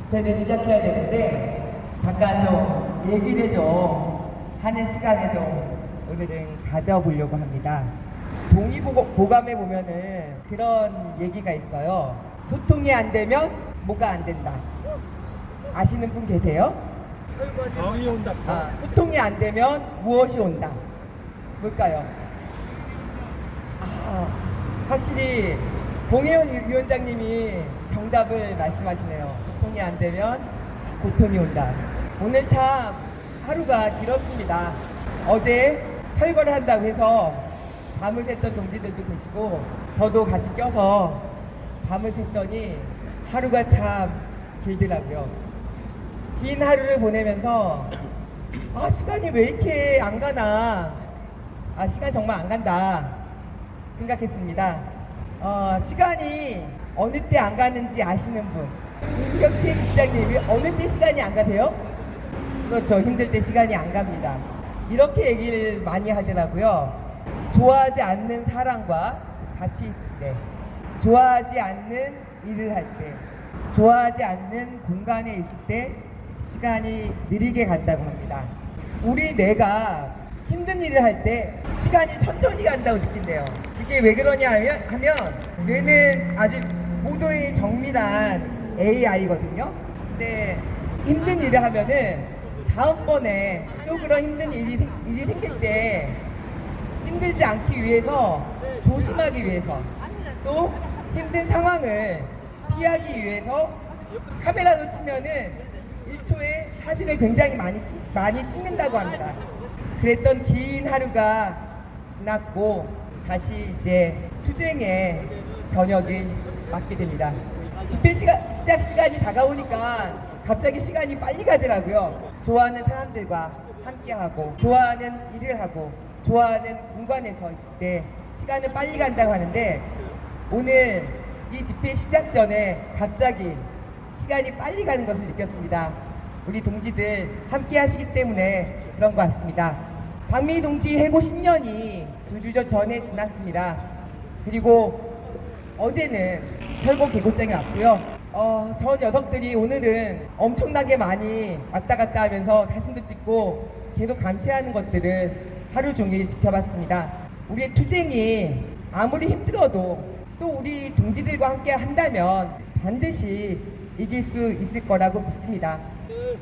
집회를 시작해야 되는데 잠깐 좀 얘기를 좀 하는 시간을 좀 오늘은 가져보려고 합니다. 동의보감에 보면은 그런 얘기가 있어요. 소통이 안 되면 뭐가 안 된다. 아시는 분 계세요? 병이 온다. 소통이 안 되면 무엇이 온다. 뭘까요? 확실히 봉혜원 위원장님이 정답을 말씀하시네요. 소통이 안 되면 고통이 온다. 오늘 참 하루가 길었습니다. 어제 철거를 한다고 해서 밤을 샜던 동지들도 계시고 저도 같이 껴서 밤을 샜더니 하루가 참 길더라고요. 긴 하루를 보내면서 시간이 왜 이렇게 안 가나, 시간 정말 안 간다 생각했습니다. 시간이 어느 때 안 가는지 아시는 분? 김경태 국장님이 어느 때 시간이 안 가세요? 그렇죠. 힘들 때 시간이 안 갑니다. 이렇게 얘기를 많이 하더라고요. 좋아하지 않는 사람과 같이 있을 때, 좋아하지 않는 일을 할 때, 좋아하지 않는 공간에 있을 때 시간이 느리게 간다고 합니다. 우리 뇌가 힘든 일을 할 때 시간이 천천히 간다고 느낀대요. 이게 왜 그러냐 하면 뇌는 아주 고도의 정밀한 AI거든요. 근데 힘든 일을 하면은 다음번에 또 그런 힘든 일이 생길 때 힘들지 않기 위해서, 조심하기 위해서, 또 힘든 상황을 피하기 위해서 카메라로 치면은 1초에 사진을 굉장히 많이 찍는다고 합니다. 그랬던 긴 하루가 지났고 다시 이제 투쟁의 저녁을 맞게 됩니다. 집회 시작 시간이 다가오니까 갑자기 시간이 빨리 가더라고요. 좋아하는 사람들과 함께하고, 좋아하는 일을 하고, 좋아하는 공간에서 있을 때 시간은 빨리 간다고 하는데, 오늘 이 집회 시작 전에 갑자기 시간이 빨리 가는 것을 느꼈습니다. 우리 동지들 함께 하시기 때문에 그런 것 같습니다. 박미 동지 해고 10년이 2주 전에 지났습니다. 그리고 어제는 철거 개고장이 왔고요. 저 녀석들이 오늘은 엄청나게 많이 왔다 갔다 하면서 사진도 찍고 계속 감시하는 것들을 하루 종일 지켜봤습니다. 우리의 투쟁이 아무리 힘들어도 또 우리 동지들과 함께 한다면 반드시 이길 수 있을 거라고 믿습니다.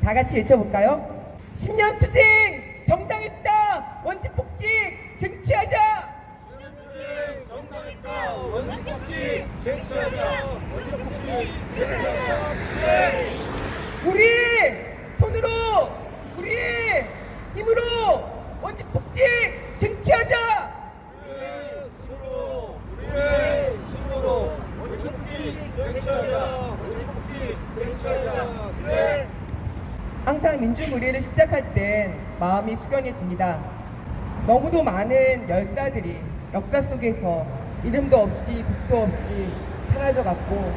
다 같이 외쳐볼까요? 10년 투쟁 정당했다, 원칙 복직 쟁취하자. 10년 투쟁 정당했다, 원칙 복직 쟁취하자. 원칙 복직 쟁취하자. 우리 손으로, 우리 힘으로 원칙 복직 쟁취하자. 우리의 힘으로 원칙 복직 쟁취하자. 원칙 복직 쟁취하자. 항상 민중의례를 시작할 땐 마음이 숙연해집니다. 너무도 많은 열사들이 역사 속에서 이름도 없이 빛도 없이 사라져갔고,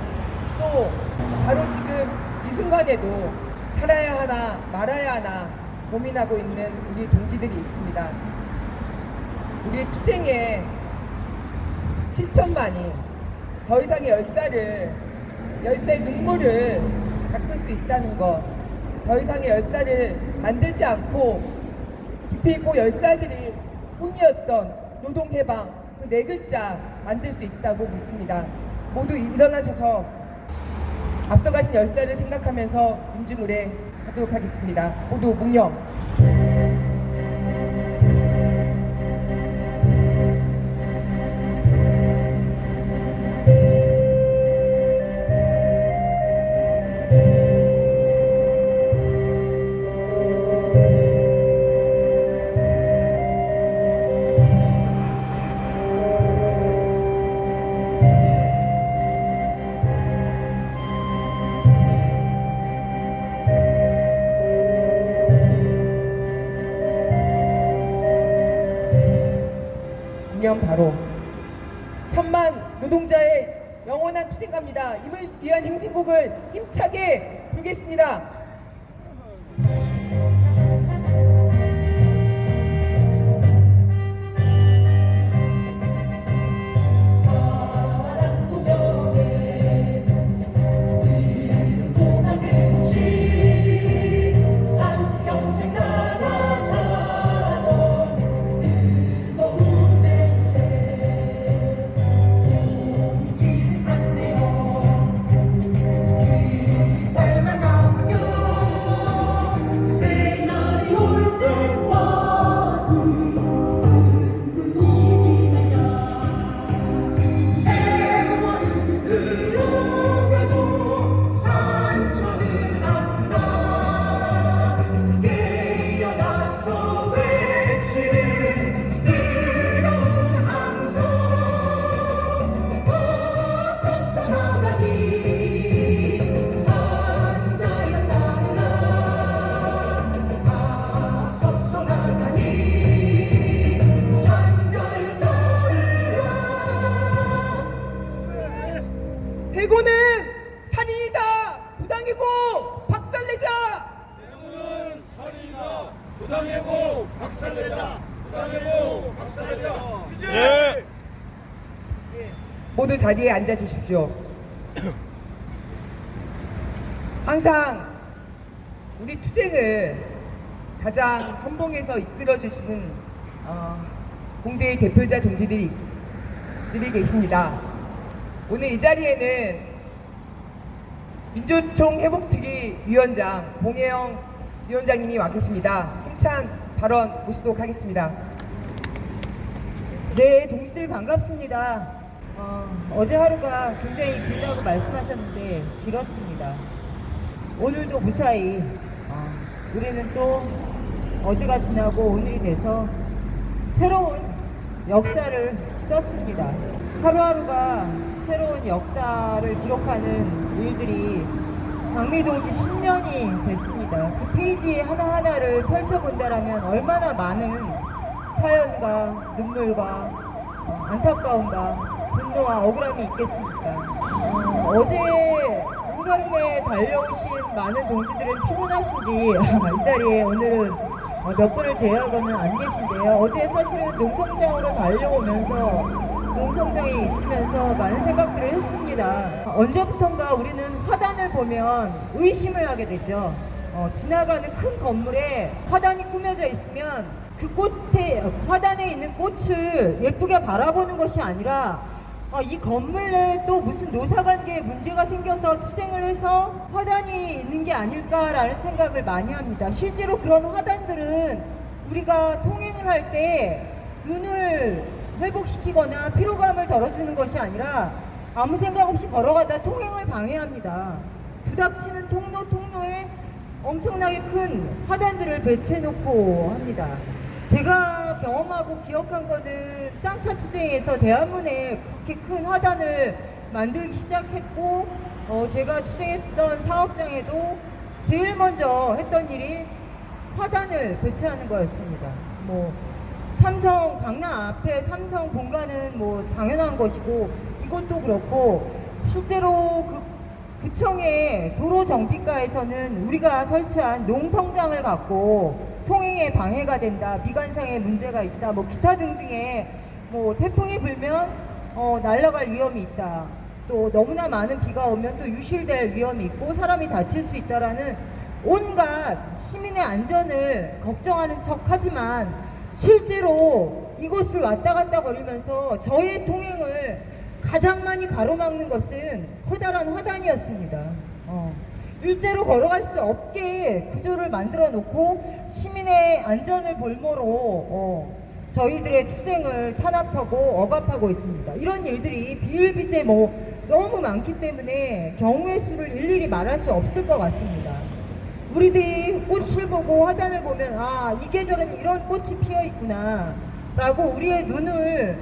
또 바로 지금 이 순간에도 살아야 하나 말아야 하나 고민하고 있는 우리 동지들이 있습니다. 우리의 투쟁의 실천만이 더 이상의 열사의 눈물을 닦을 수 있다는 것, 더 이상의 열사를 만들지 않고 깊이 있고 열사들이 꿈이었던 노동해방, 그 4글자 만들 수 있다고 믿습니다. 모두 일어나셔서 앞서가신 열사를 생각하면서 민중의례 하도록 하겠습니다. 모두 묵념. 바로 천만 노동자의 영원한 투쟁갑니다. 임을 위한 행진곡을 힘차게 부르겠습니다. 사랑도 명예, 이름 동안의 박살내자! 대구는 살인이다. 부당해고 박살내자. 부당해고 박살내자. 예. 모두 자리에 앉아 주십시오. 항상 우리 투쟁을 가장 선봉에서 이끌어 주시는 공대의 대표자 동지들이 계십니다. 오늘 이 자리에는 민주총 회복특위 위원장 봉혜영 위원장님이 와 계십니다. 힘찬 발언 모시도록 하겠습니다. 네, 동지들 반갑습니다. 어제 하루가 굉장히 길다고 말씀하셨는데 길었습니다. 오늘도 무사히 우리는 또 어제가 지나고 오늘이 돼서 새로운 역사를 썼습니다. 하루하루가 새로운 역사를 기록하는 일들이 박미동지 10년이 됐습니다. 그 페이지 하나하나를 펼쳐본다라면 얼마나 많은 사연과 눈물과 안타까움과 분노와 억울함이 있겠습니까? 어제 한가름에 달려오신 많은 동지들은 피곤하신지 이 자리에 오늘은 몇 분을 제외하고는 안 계신데요. 어제 사실은 농성장으로 달려오면서 농성장에 있으면서 많은 생각들을 했습니다. 언제부턴가 우리는 화단을 보면 의심을 하게 되죠. 지나가는 큰 건물에 화단이 꾸며져 있으면 그 꽃에 화단에 있는 꽃을 예쁘게 바라보는 것이 아니라 이 건물 내에 또 무슨 노사관계에 문제가 생겨서 투쟁을 해서 화단이 있는 게 아닐까라는 생각을 많이 합니다. 실제로 그런 화단들은 우리가 통행을 할 때 눈을 회복시키거나 피로감을 덜어주는 것이 아니라 아무 생각 없이 걸어가다 통행을 방해합니다. 부닥치는 통로에 엄청나게 큰 화단들을 배치해놓고 합니다. 제가 경험하고 기억한 거는 쌍차 투쟁에서 대한문에 그렇게 큰 화단을 만들기 시작했고 제가 투쟁했던 사업장에도 제일 먼저 했던 일이 화단을 배치하는 거였습니다. 삼성 강남 앞에 삼성 본가는 당연한 것이고 이것도 그렇고 실제로 그 구청의 도로 정비과에서는 우리가 설치한 농성장을 갖고 통행에 방해가 된다, 미관상에 문제가 있다, 기타 등등의 태풍이 불면 날아갈 위험이 있다, 또 너무나 많은 비가 오면 또 유실될 위험이 있고 사람이 다칠 수 있다라는 온갖 시민의 안전을 걱정하는 척하지만 실제로 이곳을 왔다 갔다 거리면서 저희의 통행을 가장 많이 가로막는 것은 커다란 화단이었습니다. 일제로 걸어갈 수 없게 구조를 만들어 놓고 시민의 안전을 볼모로 저희들의 투쟁을 탄압하고 억압하고 있습니다. 이런 일들이 비일비재 너무 많기 때문에 경우의 수를 일일이 말할 수 없을 것 같습니다. 우리들이 꽃을 보고 화단을 보면 이 계절은 이런 꽃이 피어 있구나 라고 우리의 눈을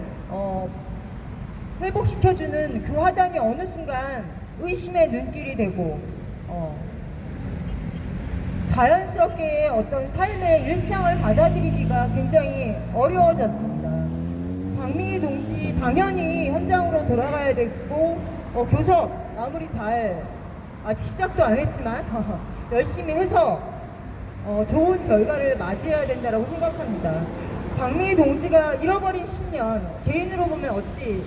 회복시켜주는 그 화단이 어느 순간 의심의 눈길이 되고 자연스럽게 어떤 삶의 일상을 받아들이기가 굉장히 어려워졌습니다. 박미희 동지 당연히 현장으로 돌아가야 되고 교섭 아무리 잘 아직 시작도 안 했지만 열심히 해서 좋은 결과를 맞이해야 된다고 생각합니다. 박미희 동지가 잃어버린 10년, 개인으로 보면 어찌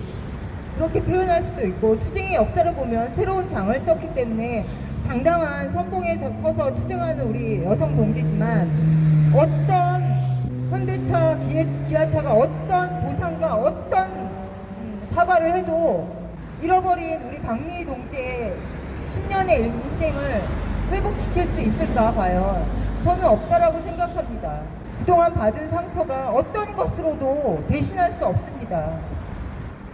그렇게 표현할 수도 있고 투쟁의 역사를 보면 새로운 장을 썼기 때문에 당당한 선봉에 서서 투쟁하는 우리 여성 동지지만 어떤 현대차, 기아차가 어떤 보상과 어떤 사과를 해도 잃어버린 우리 박미희 동지의 10년의 인생을 회복시킬 수 있을까 과연 저는 없다라고 생각합니다. 그동안 받은 상처가 어떤 것으로도 대신할 수 없습니다.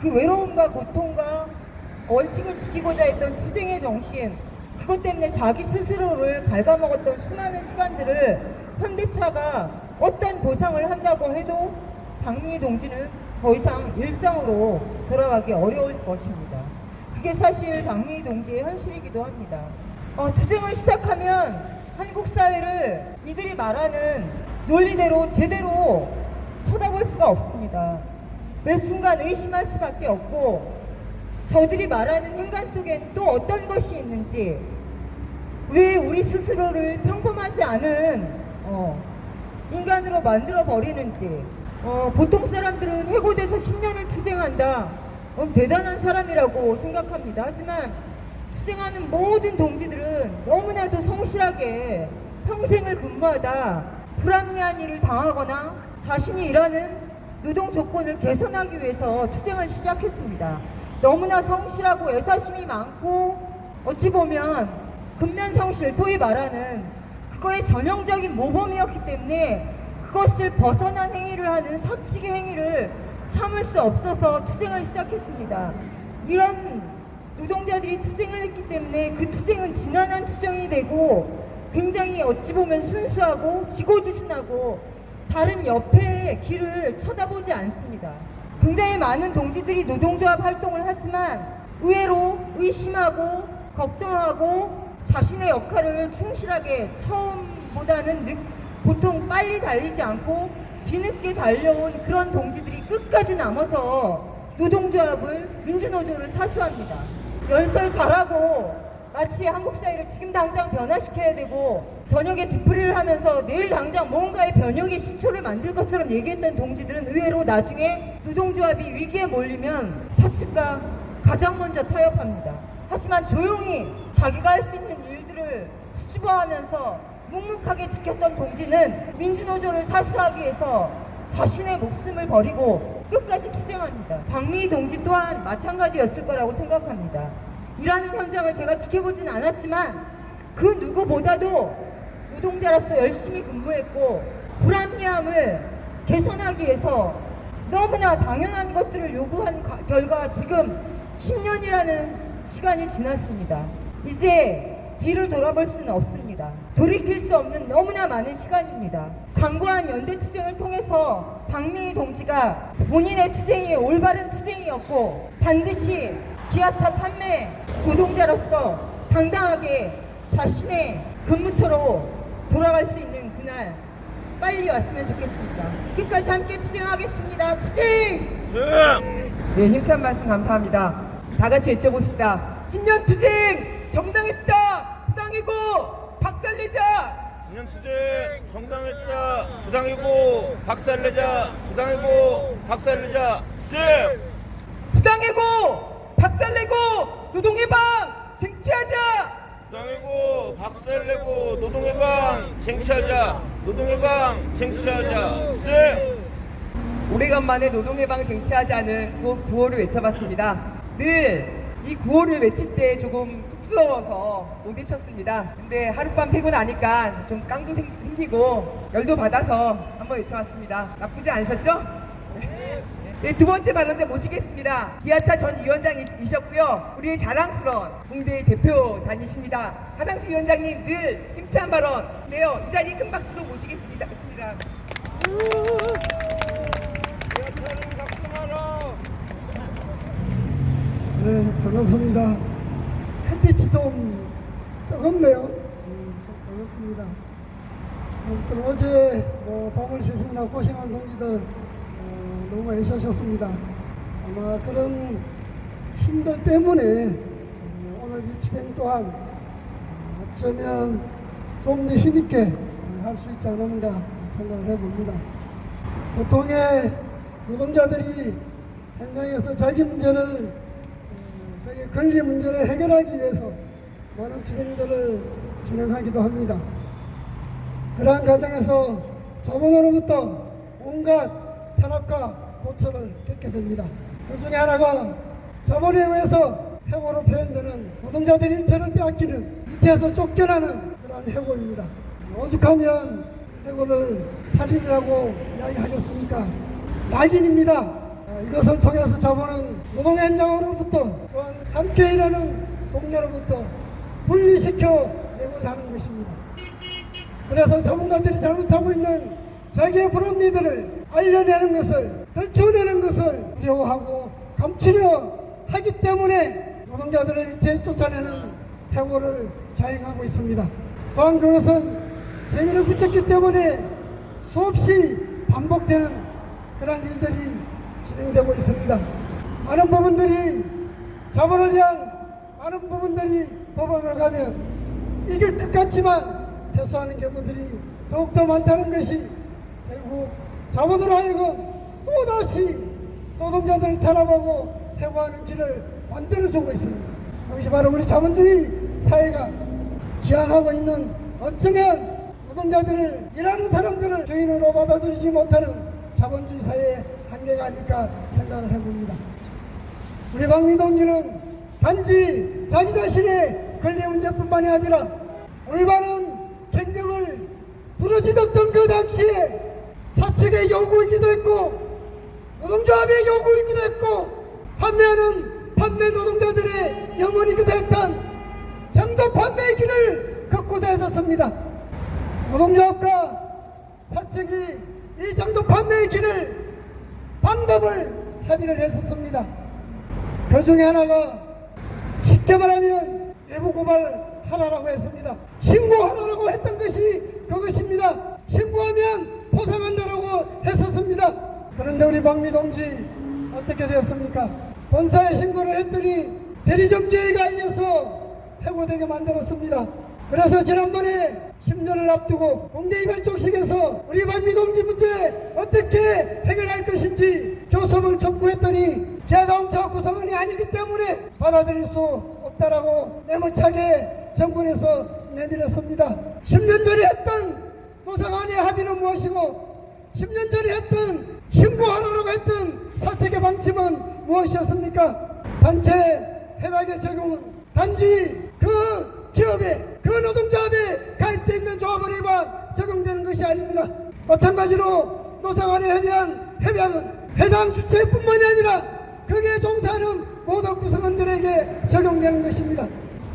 그 외로움과 고통과 원칙을 지키고자 했던 투쟁의 정신, 그것 때문에 자기 스스로를 갉아먹었던 수많은 시간들을 현대차가 어떤 보상을 한다고 해도 박미희 동지는 더 이상 일상으로 돌아가기 어려울 것입니다. 그게 사실 박미희 동지의 현실이기도 합니다. 투쟁을 시작하면 한국 사회를 이들이 말하는 논리대로 제대로 쳐다볼 수가 없습니다. 매 순간 의심할 수밖에 없고 저들이 말하는 행간 속엔 또 어떤 것이 있는지 왜 우리 스스로를 평범하지 않은 인간으로 만들어 버리는지. 보통 사람들은 해고돼서 10년을 투쟁한다. 대단한 사람이라고 생각합니다. 하지만 투쟁하는 모든 동지들은 너무나도 성실하게 평생을 근무하다 불합리한 일을 당하거나 자신이 일하는 노동 조건을 개선하기 위해서 투쟁을 시작했습니다. 너무나 성실하고 애사심이 많고 어찌 보면 근면성실, 소위 말하는 그거의 전형적인 모범이었기 때문에 그것을 벗어난 행위를 하는 사치의 행위를 참을 수 없어서 투쟁을 시작했습니다. 이런 노동자들이 투쟁을 했기 때문에 그 투쟁은 지난한 투쟁이 되고 굉장히 어찌 보면 순수하고 지고지순하고 다른 옆의 길을 쳐다보지 않습니다. 굉장히 많은 동지들이 노동조합 활동을 하지만 의외로 의심하고 걱정하고 자신의 역할을 충실하게 처음보다는 보통 빨리 달리지 않고 뒤늦게 달려온 그런 동지들이 끝까지 남아서 노동조합을 민주노조를 사수합니다. 연설 잘하고 마치 한국 사회를 지금 당장 변화시켜야 되고 저녁에 뒤풀이를 하면서 내일 당장 뭔가의 변혁의 시초를 만들 것처럼 얘기했던 동지들은 의외로 나중에 노동조합이 위기에 몰리면 사측과 가장 먼저 타협합니다. 하지만 조용히 자기가 할 수 있는 일들을 수줍어하면서 묵묵하게 지켰던 동지는 민주노조를 사수하기 위해서 자신의 목숨을 버리고 끝까지 투쟁합니다. 박미희 동지 또한 마찬가지였을 거라고 생각합니다. 일하는 현장을 제가 지켜보진 않았지만 그 누구보다도 노동자로서 열심히 근무했고 불합리함을 개선하기 위해서 너무나 당연한 것들을 요구한 결과 지금 10년이라는 시간이 지났습니다. 이제 뒤를 돌아볼 수는 없습니다. 돌이킬 수 없는 너무나 많은 시간입니다. 강고한 연대투쟁을 통해서 박미희 동지가 본인의 투쟁이 올바른 투쟁이었고 반드시 기아차 판매 노동자로서 당당하게 자신의 근무처로 돌아갈 수 있는 그날 빨리 왔으면 좋겠습니다. 끝까지 함께 투쟁하겠습니다. 투쟁! 네, 힘찬 말씀 감사합니다. 다 같이 외쳐봅시다. 10년 투쟁! 정당했다! 부당이고! 박살내자! 10년 투쟁 정당했다 부당이고 박살내자 부당이고 박살내자 투쟁 부당이고! 박살내고! 노동해방! 쟁취하자! 부당이고 박살내고 노동해방 쟁취하자 노동해방 쟁취하자 투쟁 오래간만에 노동해방 쟁취하자는 구호를 외쳐봤습니다. 늘 이 구호를 외칠 때 조금 쑥스러워서 못 외쳤습니다. 근데 하룻밤 새고 나니까 좀 깡도 생기고 열도 받아서 한번 외쳐봤습니다. 나쁘지 않으셨죠? 네, 두 번째 발언자 모시겠습니다. 기아차 전 위원장이셨고요. 우리의 자랑스러운 공대의 대표단이십니다. 하당식 위원장님 늘 힘찬 발언 네요. 이 자리 큰 박수로 모시겠습니다. 네, 반갑습니다. 햇빛이 좀 뜨겁네요. 좀 반갑습니다. 아무튼 어제 밤을 새시느라 고생한 동지들 너무 애쓰셨습니다. 아마 그런 힘들 때문에 오늘 이 투쟁 또한 어쩌면 좀 더 힘있게 할 수 있지 않은가 생각을 해봅니다. 보통의 노동자들이 현장에서 자기 문제를 자기 권리 문제를 해결하기 위해서 많은 투쟁들을 진행하기도 합니다. 그러한 과정에서 자본으로부터 온갖 탄압과 고초를 겪게 됩니다. 그 중에 하나가 자본에 의해서 해고로 표현되는 노동자들 일터를 빼앗기는 일터에서 쫓겨나는 그러한 해고입니다. 오죽하면 해고를 살인이라고 이야기하겠습니까? 낙인입니다. 이것을 통해서 자본은 노동 현장으로부터 또한 함께 일하는 동료로부터 분리시켜 내고자 하는 것입니다. 그래서 자본가들이 잘못하고 있는 자기의 불합리들을 알려내는 것을 들춰내는 것을 두려워하고 감추려 하기 때문에 노동자들을 일태에 쫓아내는 해고를 자행하고 있습니다. 또한 그것은 재미를 붙였기 때문에 수없이 반복되는 그런 일들이 진행되고 있습니다. 많은 부분들이 자본을 위한 많은 부분들이 법원으로 가면 이길 것 같지만 패소하는 경우들이 더욱더 많다는 것이 결국 자본으로 하여금 또다시 노동자들을 탄압하고 해고하는 길을 만들어주고 있습니다. 그것이 바로 우리 자본주의 사회가 지향하고 있는, 어쩌면 노동자들을, 일하는 사람들을 주인으로 받아들이지 못하는 자본주의 사회의 한계가 아닐까 생각을 해봅니다. 우리 박미동지는 단지 자기 자신의 권리 문제뿐만이 아니라 올바른 경쟁을 부르짖었던 그 당시에 사측의 요구이기도 했고 노동조합의 요구이기도 했고 판매하는 판매 노동자들의 영혼이기도 했던 정도 판매의 길을 걷고 다녔습니다. 노동조합과 사측이 이 정도 판매의 길을 방법을 합의를 했었습니다. 그 중에 하나가 쉽게 말하면 내부 고발하라고 했습니다. 신고하라고 했던 것이 그것입니다. 신고하면 포상한다라고 했었습니다. 그런데 우리 박미 동지 어떻게 되었습니까? 본사에 신고를 했더니 대리점주의가 알려서 해고되게 만들었습니다. 그래서 지난번에 10년을 앞두고 공개이별족식에서 우리 박미 동지 문제 어떻게 해결할 것인지 교섭을 촉구했더니 기아자동차 구성원이 아니기 때문에 받아들일 수 없다라고 매몰차게 정부에서 내밀었습니다. 10년 전에 했던 노사간의 합의는 무엇이고 10년 전에 했던 신고하라고 했던 사측의 방침은 무엇이었습니까? 단체 협약의 적용은 단지 그 기업에, 그 노동조합에 가입되어 있는 조합원에만 적용되는 것이 아닙니다. 마찬가지로 노사간의 협약은 해당 주체뿐만이 아니라 거기에 종사하는 모든 구성원들에게 적용되는 것입니다.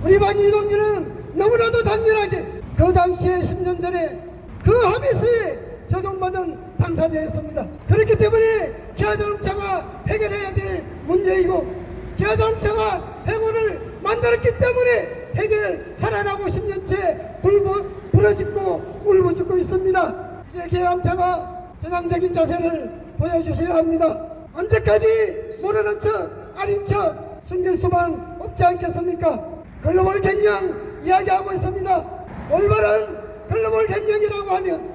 우리 박미 동지는 너무나도 당연하게 그 당시에 10년 전에 그 합의서에 적용받은 당사자였습니다. 그렇기 때문에 기아자동차가 해결해야 될 문제이고 기아자동차가 해고를 만들었기 때문에 해결하라고 10년째 부르짖고 울부짖고 있습니다. 이제 기아자동차가 전향적인 자세를 보여주셔야 합니다. 언제까지 모르는 척, 아닌 척 숨길 수만 없지 않겠습니까? 글로벌 경영 이야기하고 있습니다. 올바른 글로벌 경영이라고 하면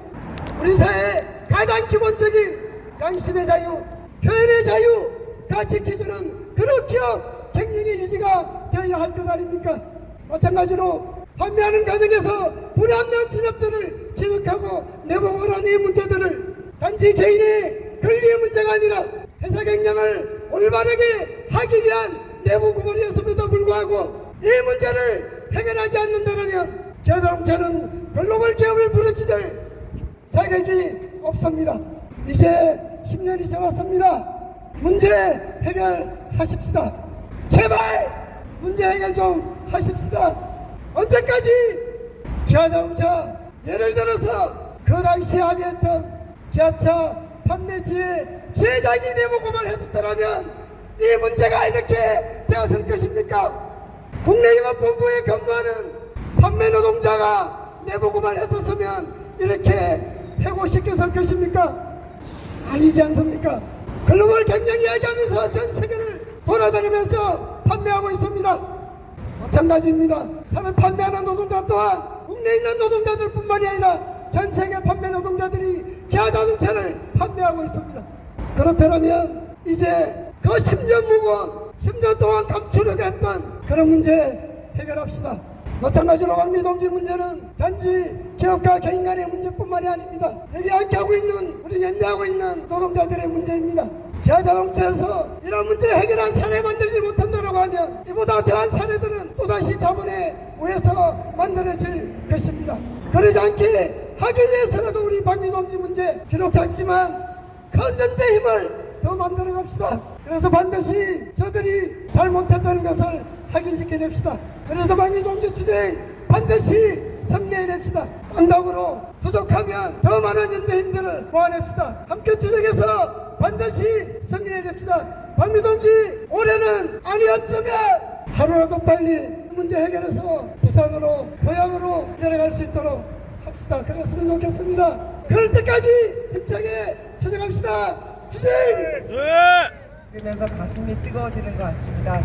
우리 사회의 가장 기본적인 양심의 자유, 표현의 자유가 지켜주는 그런 기업 경영의 유지가 되어야 할 것 아닙니까? 마찬가지로 판매하는 과정에서 불합리한 진업들을 지적하고 내보고하는 이 문제들을 단지 개인의 권리의 문제가 아니라 회사 경영을 올바르게 하기 위한 내부 구분이었음에도 불구하고 이 문제를 해결하지 않는다면 기아자동차는 글로벌 기업을 부르짖을 자격이 없습니다. 이제 10년이 지났습니다. 문제 해결하십시다. 제발 문제 해결 좀 하십시다. 언제까지 기아자동차 예를 들어서 그 당시에 합의했던 기아차 판매지에 제작이 내부 고발했었다면 이 문제가 이렇게 되었을 것입니까? 국내영업본부에 근무하는 판매 노동자가 내부 고발했었으면 이렇게 해고시켰을 것입니까? 아니지 않습니까? 글로벌 경영 이야기하면서 전 세계를 돌아다니면서 판매하고 있습니다. 마찬가지입니다. 차를 판매하는 노동자 또한 국내에 있는 노동자들뿐만이 아니라 전 세계 판매 노동자들이 기아자동차를 판매하고 있습니다. 그렇다면 이제 그 10년 무거운 10년 동안 감추려고 했던 그런 문제 해결합시다. 마찬가지로 박미 동지 문제는 단지 기업과 개인 간의 문제뿐만이 아닙니다. 여기 함께하고 있는 우리 연대하고 있는 노동자들의 문제입니다. 기아자동차에서 이런 문제 해결한 사례 만들지 못한다고 하면 이보다 더한 사례들은 또다시 자본에 의해서 만들어질 것입니다. 그러지 않게 하기 위해서라도 우리 박미 동지 문제 비록 작지만 큰 전대 힘을 더 만들어 갑시다. 그래서 반드시 저들이 잘못했다는 것을 확인시켜냅시다. 그래도 박미 동지 투쟁 반드시 승리해냅시다. 강당으로 부족하면 더 많은 연대 힘들을 모아냅시다. 함께 투쟁해서 반드시 승리해냅시다. 박미 동지 올해는 아니었으면 하루라도 빨리 문제 해결해서 부산으로 고향으로 내려갈 수 있도록 합시다. 그랬으면 좋겠습니다. 그럴 때까지 힘차게 투쟁합시다. 투쟁! 들으면서 가슴이 뜨거워지는 것 같습니다.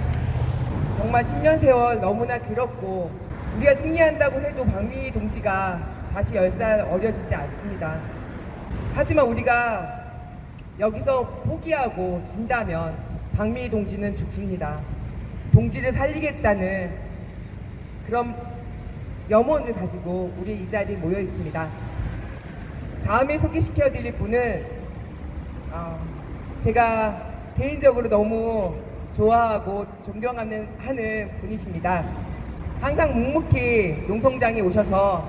정말 10년 세월 너무나 길었고 우리가 승리한다고 해도 박미 동지가 다시 10살 어려지지 않습니다. 하지만 우리가 여기서 포기하고 진다면 박미 동지는 죽습니다. 동지를 살리겠다는 그런 염원을 가지고 우리 이 자리에 모여 있습니다. 다음에 소개시켜 드릴 분은 제가 개인적으로 너무 좋아하고 존경하는 분이십니다. 항상 묵묵히 농성장에 오셔서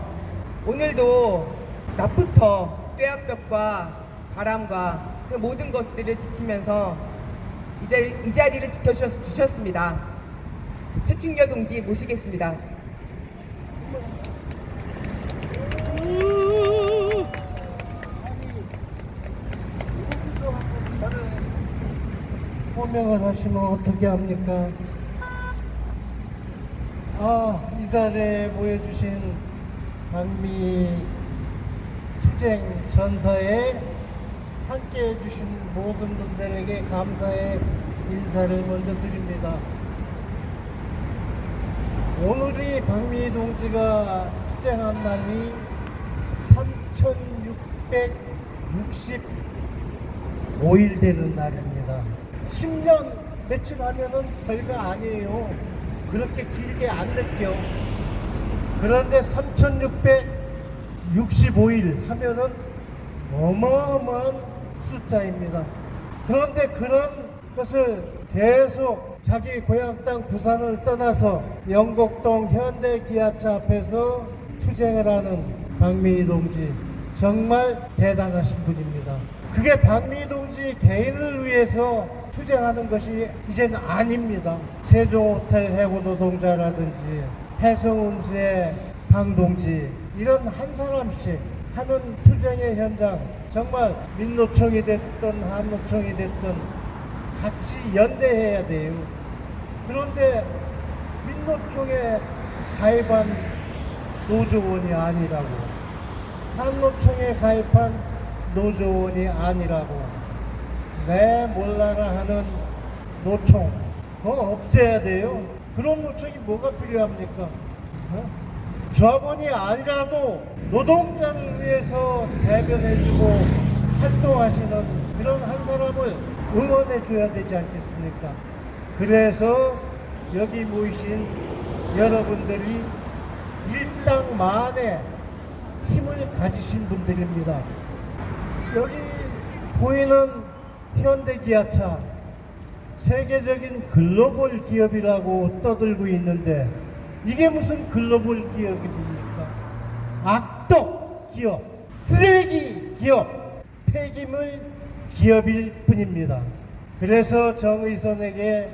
오늘도 낮부터 뙤약볕과 바람과 그 모든 것들을 지키면서 이 자리를 지켜주셨습니다. 최충렬 동지 모시겠습니다. 호명을 하시면 어떻게 합니까? 이 자리에 모여주신 박미 투쟁 전사에 함께 해주신 모든 분들에게 감사의 인사를 먼저 드립니다. 오늘이 박미 동지가 투쟁한 날이 3665일 되는 날입니다. 10년 며칠 하면은 별거 아니에요. 그렇게 길게 안 느껴. 그런데 3665일 하면은 어마어마한 숫자입니다. 그런데 그런 것을 계속 자기 고향 땅 부산을 떠나서 영곡동 현대기아차 앞에서 투쟁을 하는 박미 동지, 정말 대단하신 분입니다. 그게 박미 동지 개인을 위해서 투쟁하는 것이 이제는 아닙니다. 세종호텔 해고노동자라든지 해성운수의 방동지, 이런 한 사람씩 하는 투쟁의 현장, 정말 민노총이 됐든 한노총이 됐든 같이 연대해야 돼요. 그런데 민노총에 가입한 노조원이 아니라고, 한노총에 가입한 노조원이 아니라고, 내 몰라라 하는 노총, 그거 없애야 돼요. 그런 노총이 뭐가 필요합니까? 조합원이 아니라도 노동자를 위해서 대변해주고 활동하시는 그런 한 사람을 응원해줘야 되지 않겠습니까? 그래서 여기 모이신 여러분들이 일당만에 힘을 가지신 분들입니다. 여기 보이는 현대기아차, 세계적인 글로벌 기업이라고 떠들고 있는데 이게 무슨 글로벌 기업입니까? 악덕 기업, 쓰레기 기업, 폐기물 기업일 뿐입니다. 그래서 정의선에게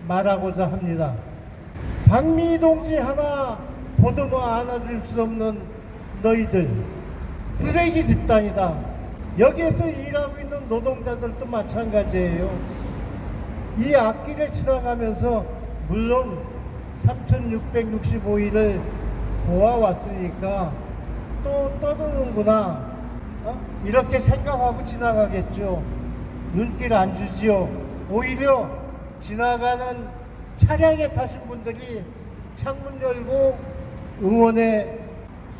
말하고자 합니다. 박미 동지 하나 보듬어 안아줄 수 없는 너희들 쓰레기 집단이다. 여기에서 일하고 있는 노동자들도 마찬가지예요. 이 앞길을 지나가면서 물론 3665일을 보아왔으니까 또 떠드는구나, 이렇게 생각하고 지나가겠죠. 눈길 안 주지요. 오히려 지나가는 차량에 타신 분들이 창문 열고 응원의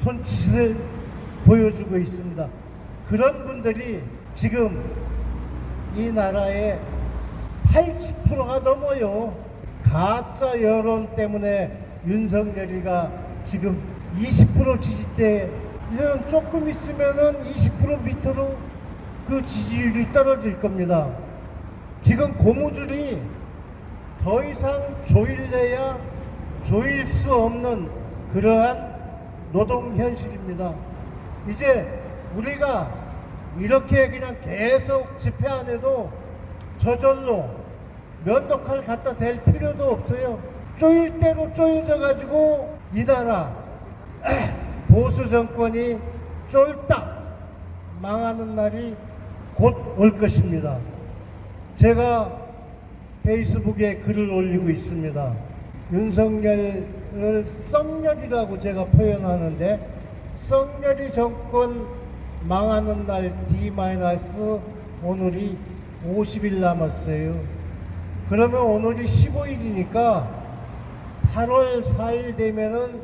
손짓을 보여주고 있습니다. 그런 분들이 지금 이 나라의 80%가 넘어요. 가짜 여론 때문에 윤석열이가 지금 20% 지지대, 이런 조금 있으면은 20% 밑으로 그 지지율이 떨어질 겁니다. 지금 고무줄이 더 이상 조일래야 조일 수 없는 그러한 노동 현실입니다. 이제 우리가 이렇게 그냥 계속 집회 안 해도 저절로 면도칼 갖다 댈 필요도 없어요. 쪼일 대로 쪼여져 가지고 이 나라 보수 정권이 쫄딱 망하는 날이 곧 올 것입니다. 제가 페이스북에 글을 올리고 있습니다. 윤석열을 썩열이라고 제가 표현하는데, 썩열이 정권 망하는 날 D- 오늘이 50일 남았어요. 그러면 오늘이 15일이니까 8월 4일 되면은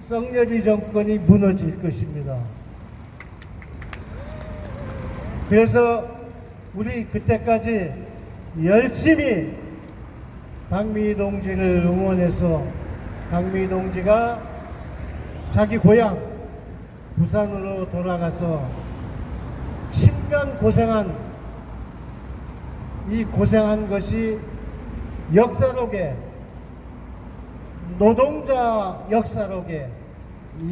썩렬이 정권이 무너질 것입니다. 그래서 우리 그때까지 열심히 박미희 동지를 응원해서 박미희 동지가 자기 고향 부산으로 돌아가서 10년 고생한 것이 역사록에, 노동자 역사록에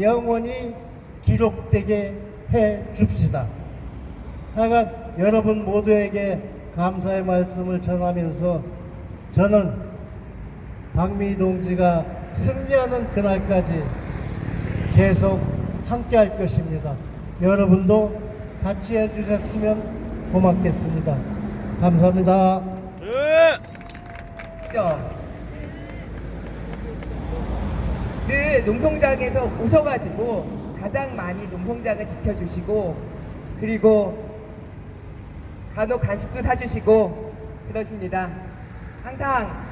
영원히 기록되게 해 줍시다. 하여간 여러분 모두에게 감사의 말씀을 전하면서 저는 박미희 동지가 승리하는 그날까지 계속 함께 할 것입니다. 여러분도 같이 해주셨으면 고맙겠습니다. 감사합니다. 네. 늘 농성장에서 오셔가지고 가장 많이 농성장을 지켜주시고, 그리고 간혹 간식도 사주시고 그러십니다. 항상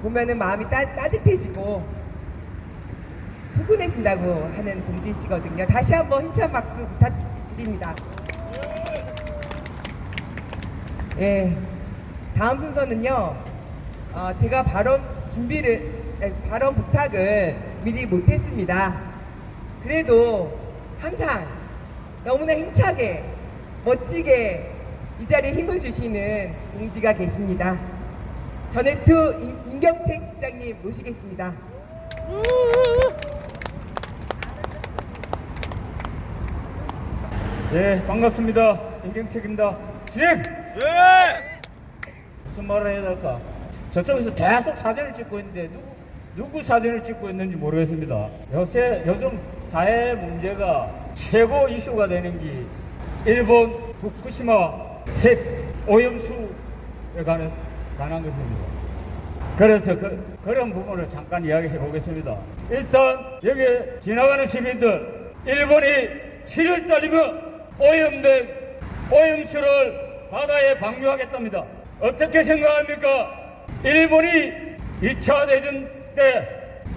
보면은 마음이 따뜻해지고 푸근해진다고 하는 동지시거든요. 다시 한번 힘찬 박수 부탁드립니다. 예, 다음 순서는요. 제가 발언 부탁을 미리 못했습니다. 그래도 항상 너무나 힘차게 멋지게 이 자리에 힘을 주시는 동지가 계십니다. 전해투 임경택 국장님 모시겠습니다. 네, 반갑습니다. 임경택입니다. 진행! 네. 무슨 말을 해야 될까? 저쪽에서 계속 사진을 찍고 있는데 누구 사진을 찍고 있는지 모르겠습니다. 요즘 사회 문제가 최고 이슈가 되는 게 일본 후쿠시마 핵 오염수에 관한 것입니다. 그래서 그런 부분을 잠깐 이야기해 보겠습니다. 일단 여기 지나가는 시민들, 일본이 7월달이면 오염된 오염수를 바다에 방류하겠답니다. 어떻게 생각합니까? 일본이 2차 대전 때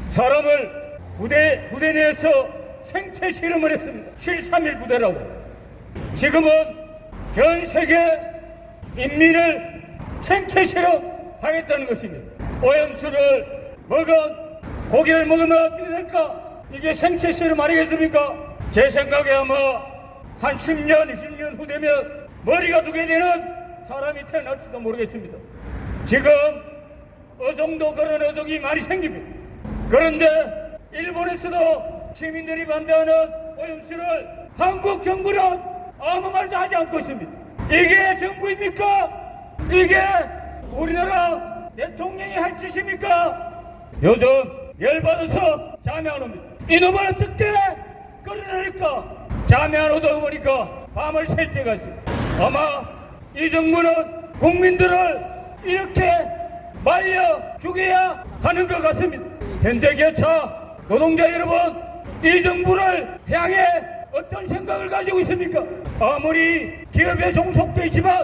사람을 부대 내에서 생체 실험을 했습니다. 731 부대라고. 지금은 전 세계 인민을 생체 실험하겠다는 것입니다. 오염수를 먹은 고기를 먹으면 어떻게 될까? 이게 생체 실험 아니겠습니까? 제 생각에 아마 한 10년, 20년 후 되면 머리가 두 개 되는 사람이 태어날지도 모르겠습니다. 지금 어종도 그런 어종이 많이 생깁니다. 그런데 일본에서도 시민들이 반대하는 오염수를 한국 정부는 아무 말도 하지 않고 있습니다. 이게 정부입니까? 이게 우리나라 대통령이 할 짓입니까? 요즘 열받아서 잠이 안 옵니다. 이놈을 어떻게 끌어낼까? 잠이 안 오다 보니까 밤을 샐 때가 있습니다. 아마 이 정부는 국민들을 이렇게 말려 죽여야 하는 것 같습니다. 현대기아차 노동자 여러분, 이 정부를 향해 어떤 생각을 가지고 있습니까? 아무리 기업에 종속되어 있지만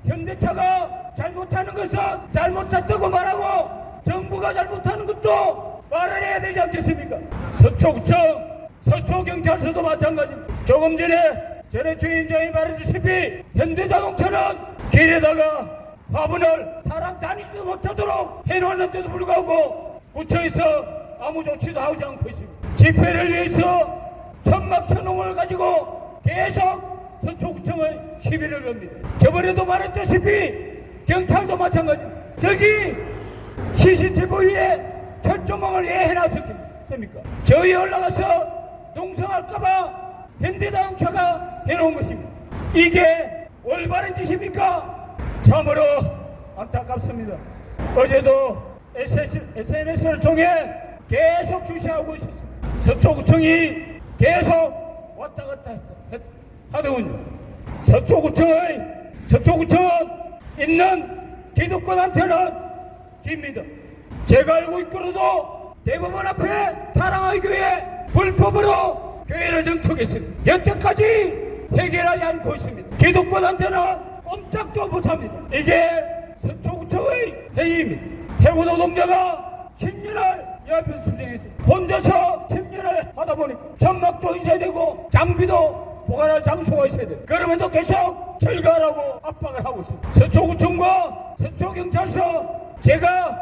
현대차가 잘못하는 것은 잘못했다고 말하고 정부가 잘못하는 것도 말을 해야 되지 않겠습니까? 서초구청, 서초경찰서도 마찬가지입니다. 조금 전에 주인장이 말해주시피 현대자동차는 길에다가 화분을 사람 다니지도 못하도록 해놓았는데도 불구하고 구청에서 아무 조치도 하지 않고 있습니다. 집회를 위해서 천막 천홍을 가지고 계속 서초구청을 시비를 겁니다. 저번에도 말했다시피 경찰도 마찬가지입니다. 저기 CCTV에 철조망을 왜 해놨습니까? 저희 올라가서 농성할까봐 현대자동차가 해놓은 것입니다. 이게 올바른 짓입니까? 참으로 안타깝습니다. 어제도 SNS를 통해 계속 주시하고 있었습니다. 서초구청이 계속 왔다 갔다 하더군요. 서초구청은 있는 기득권한테는 깁니다. 제가 알고 있거로도 대법원 앞에 사랑의 교회 불법으로 교회를 정촉했습니다. 여태까지 해결하지 않고 있습니다. 기득권한테는 꼼짝도 못합니다. 이게 서초구청의 행위입니다. 해고 노동자가 10년을 연합에서 투쟁했습니다. 혼자서 10년 훈련을 하다 보니 점막도 있어야 되고 장비도 보관할 장소가 있어야 돼. 그러면서 계속 결과라고 압박을 하고 있습니다. 서초구청과 서초경찰서 제가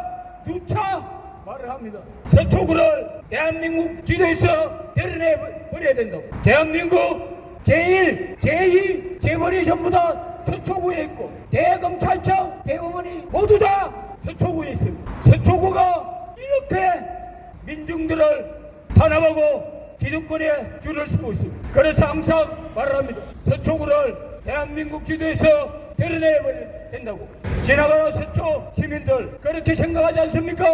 누차 말을 합니다. 서초구를 대한민국 지도에서 데려내버려야 된다고. 대한민국 제1, 제2 재벌이 전부 다 서초구에 있고 대검찰청, 대법원이 모두 다 서초구에 있습니다. 서초구가 이렇게 민중들을 탄압하고 기득권에 줄을 서고 있습니다. 그래서 항상 말을 합니다. 서초구를 대한민국 지도에서 데려내버려야 된다고. 지나가는 서초 시민들 그렇게 생각하지 않습니까?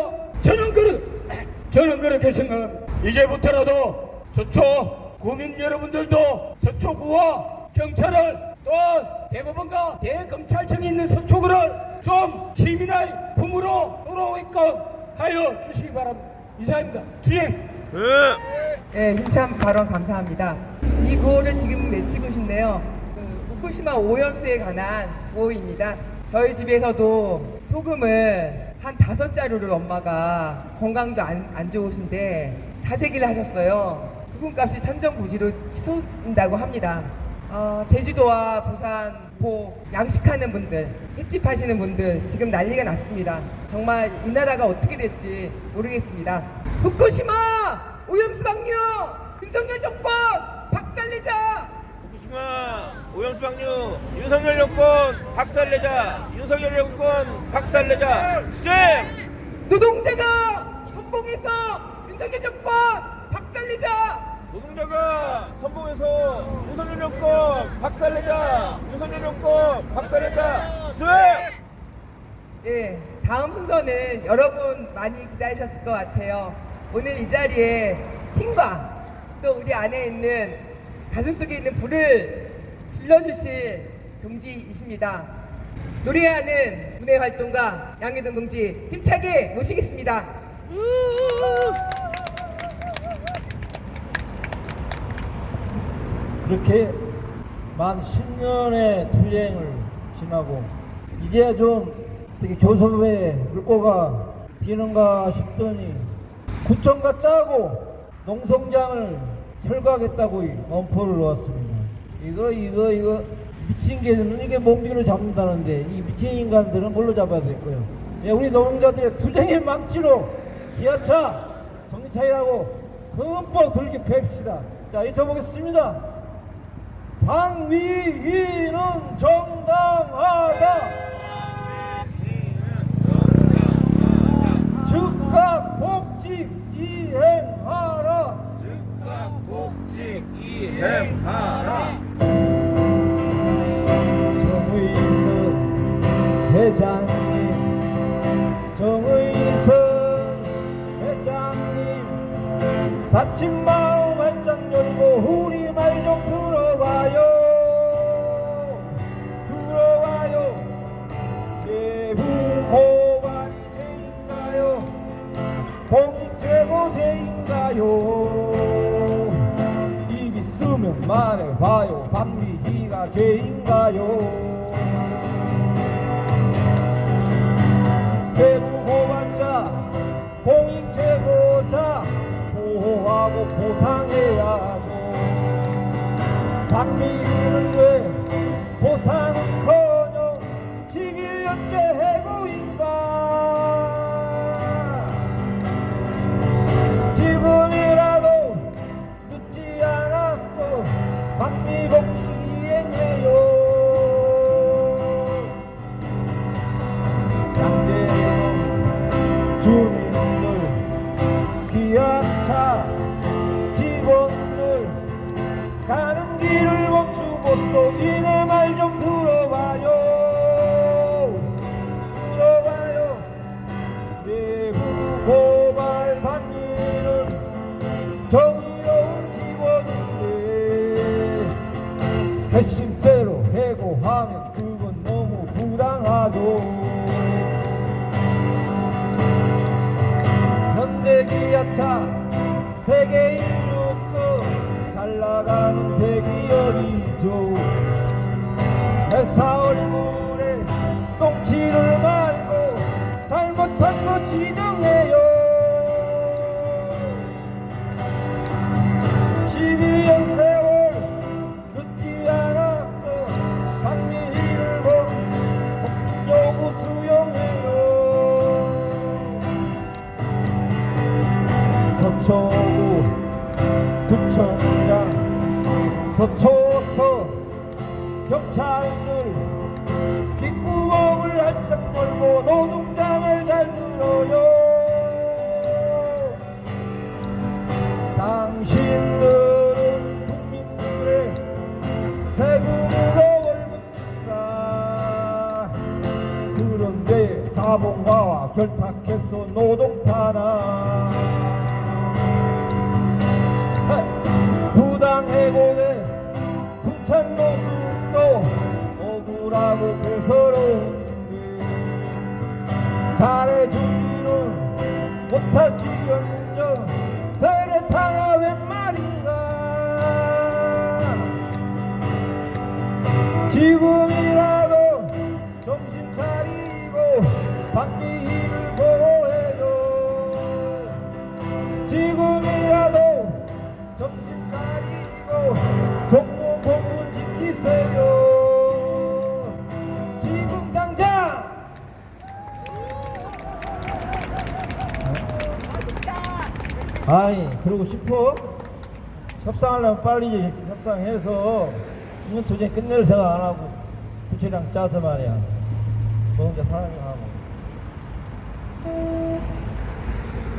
저는 그렇게 생각합니다. 이제부터라도 서초 구민 여러분들도 서초구와 경찰을 또 대법원과 대검찰청이 있는 서초구를 좀 시민의 품으로 돌아오게끔 하여 주시기 바랍니다. 이상입니다. 주행. 네, 힘찬 발언 감사합니다. 이 구호를 지금 외치고 싶네요. 후쿠시마 오염수에 관한 구호입니다. 저희 집에서도 소금을 한 5자루를 엄마가 건강도 안 좋으신데 사재기를 하셨어요. 소금값이 천정부지로 치솟는다고 합니다. 제주도와 부산, 양식하는 분들, 횟집 하시는 분들 지금 난리가 났습니다. 정말 이 나라가 어떻게 될지 모르겠습니다. 후쿠시마 오염수 방류 윤석열 정권 박살내자. 후쿠시마 오염수 방류 윤석열 정권 박살내자. 윤석열 정권 박살내자. 수정. 노동자가 선봉해서 윤석열 정권 박살내자. 노동자가 선봉해서 윤석열 정권 박살내자. 윤석열 정권 박살내자. 수정. 네, 다음 순서는 여러분 많이 기다리셨을 것 같아요. 오늘 이 자리에 힘과 또 우리 안에 있는 가슴속에 있는 불을 질러주실 동지이십니다. 노래하는 문예 활동가 양희동 동지 힘차게 모시겠습니다. 그렇게 만 10년의 투쟁을 지나고 이제 좀 되게 교섭에 물꼬가 튀는가 싶더니 구청과 짜고 농성장을 철거하겠다고 엄포를 놓았습니다. 이거 미친 개들은 이게 몽디로 잡는다는데 이 미친 인간들은 뭘로 잡아야 될 거예요? 예, 우리 노동자들의 투쟁의 망치로 기아차 정차이라고 흠뻑 들게 팹시다. 자, 잊어보겠습니다. 방위위는 정당하다. 즉각 복직 이행하라. 즉각 복직 이행하라. 정의선 회장님, 정의선 회장님, 다친 마음 활짝 열고 우리 말 좀 들어봐요. 들어봐요. 내부 고발이 죄인가요? 공익 제보 죄인가요? 입 있으면 말해봐요. 방위위가 죄인가요? 내부 고발자, 공익 제보자 보호하고 보상해야죠. 방위위를 왜 보상은커녕 11년째 해고인가? 지금이라도 늦지 않았어. 방위복직 이행해요. 양대는 주민들, 기아차 직원들 가는 길을 멈추고서 니네 말 좀 들어봐요. 들어봐요. 내부 고발 방위는 정의로운 직원인데 괘씸죄로 해고하면 그건 너무 부당하죠. 현대기아차 세계 1등급 잘 나가는 대기업이죠. 회사 얼굴에 똥칠을 말고 잘못한 거 지정해요. 서초서 경찰들 뒷구멍을 한짝 몰고 노동장을 잘 들어요. 당신들은 국민들의 세금으로 월급입니다. 그런데 자본가와 결탁해서 노동 탄압, 부당 해고돼 풍찬 모습도 억울하고 괴서운데 잘해주지는 못할지언정 대래 탄압웬 말인가. 지금이라도 정신 차리고 박미희를 보호해줘. 지금이라도 정신 차리고 공무원 지키세요. 지금 당장. 아이 그러고 싶어? 협상하려면 빨리 협상해서 인연투쟁 끝낼 생각 안 하고 부처랑 짜서 말이야. 너 혼자 사람이 하고.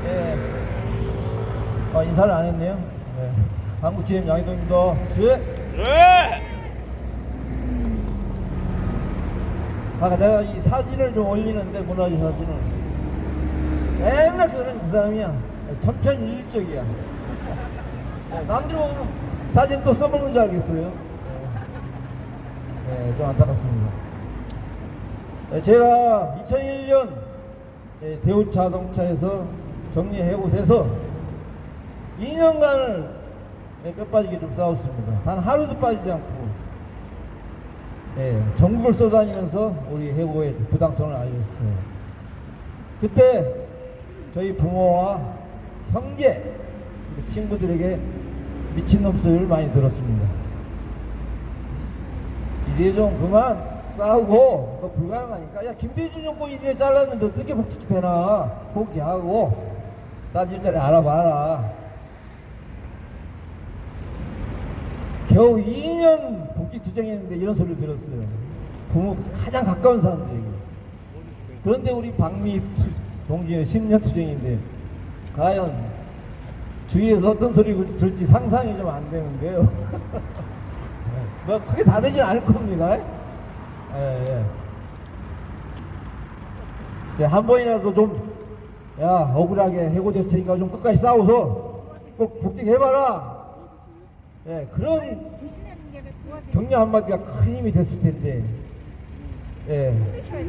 예. 인사를 안 했네요. 네. 한국GM 양희동입니다. 네. 아까 내가 이 사진을 좀 올리는데 문화재 사진을 맨날 그런 그 사람이야. 천편일적이야. 남들 보면 사진 또 써먹는 줄 알겠어요. 네, 좀 안타깝습니다. 제가 2001년 대우자동차에서 정리해고돼서 2년간을 뼈 빠지게 좀 싸웠습니다. 단 하루도 빠지지 않고 전국을 쏘다니면서 우리 해고의 부당성을 알렸어요. 그때 저희 부모와 형제, 친구들에게 미친놈 소리를 많이 들었습니다. 이제 좀 그만 싸우고 그거 불가능하니까 야 김대중 정권 이래 잘랐는데 어떻게 복직이 되나 포기하고 딴 일자리 알아봐라. 겨우 2년 복직 투쟁했는데 이런 소리를 들었어요. 부모 가장 가까운 사람들에게. 그런데 우리 박미 동지는 10년 투쟁인데 과연 주위에서 어떤 소리를 들을지 상상이 좀 안 되는데요. 뭐 크게 다르진 않을 겁니다. 한 번이라도 좀 억울하게 해고됐으니까 좀 끝까지 싸워서 꼭 복직해봐라. 그런 격려 한마디가 큰 힘이 됐을 텐데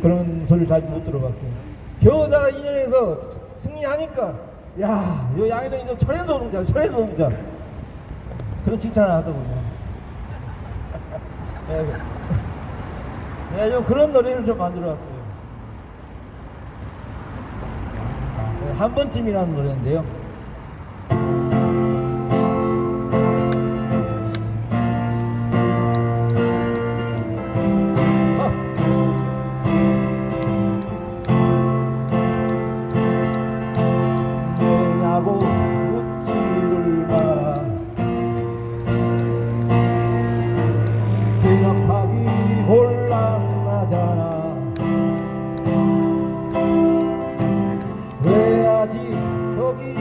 그런 소리를 잘 못 들어봤어요. 겨우다가 2년에서 승리하니까 야, 요 양해동이 좀 철의 노동자 그런 칭찬을 하더군요. 좀 그런 노래를 좀 만들어왔어요. 한 번쯤이라는 노래인데요. 뭐냐고 묻지를 마라. 대답하기 곤란하잖아. 왜 아직 거기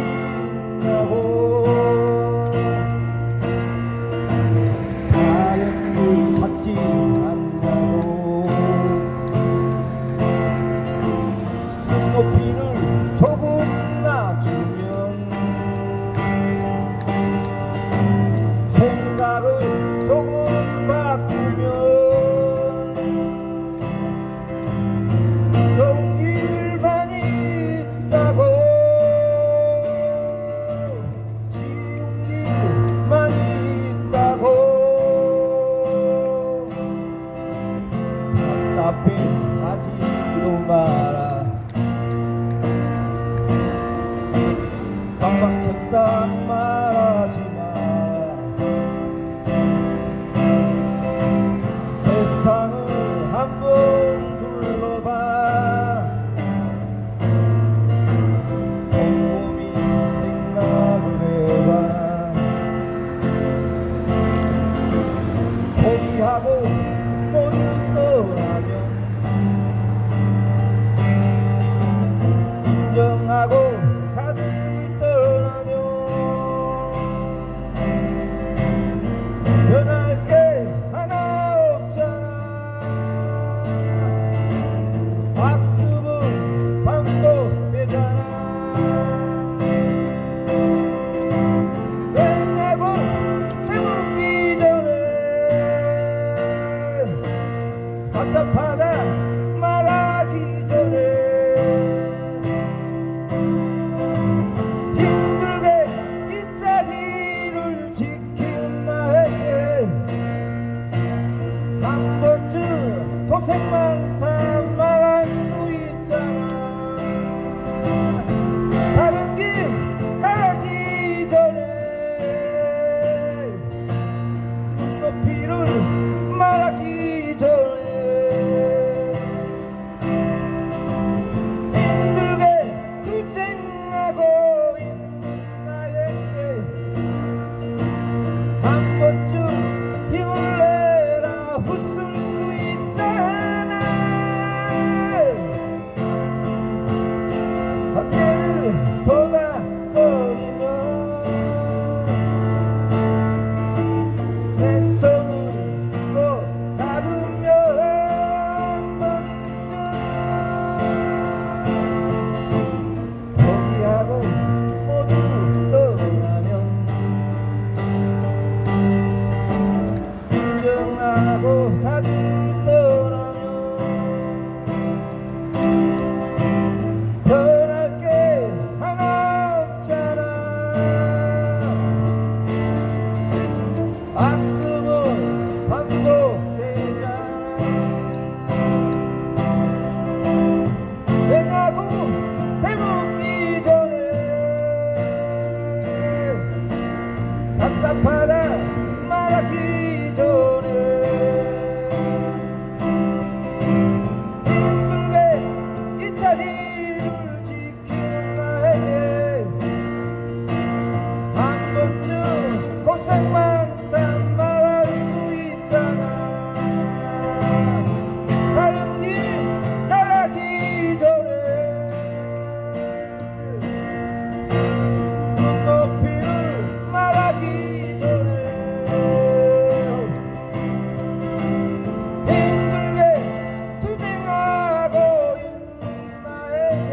답답하다 말하기 전에 힘들게 이 자리를 지킨 나에게 한 번쯤 고생 많다 말할 수 있잖아. 다른 길 가기 전에 눈높이를 말하기 전에 힘들게 투쟁하고 있는 나에게 한 번쯤 힘을 내라 웃을 수 있잖아. 어깨를 도닥거리며 내 손을 꼭 잡으며 한 번쯤 포기하고 모두 떠나면 인정하고 다들 떠나면 변할 게 하나 없잖아. 악습은 반복되잖아. 행하고 되묻기 전에 답답하다 말하기 전에 힘들게 이 자리를 지키는 나에게 한 번쯤 고생 많다 말할 수 있잖아. 다른 길 따라기 전에 눈높이를 말하기 전에 힘들게 투쟁하고 있는 나에게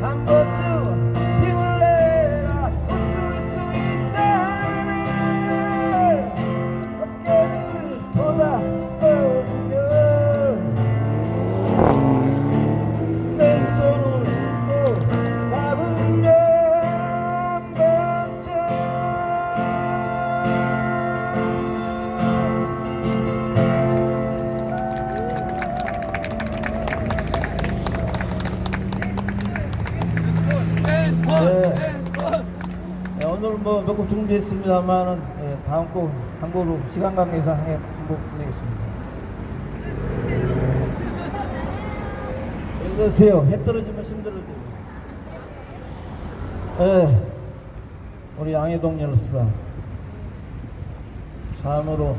한 번쯤 힘을 내라 웃을 수 있잖아. 어깨를 도닥거리며 내 손을 꼭 잡으며 한 번쯤 오늘 뭐 몇 곡 준비했습니다만은 다음 곡 한 곡으로 시간 관계상 한곡 보내겠습니다. 그러세요. 해 떨어지면 힘들어져요. 우리 양해동 열사 참으로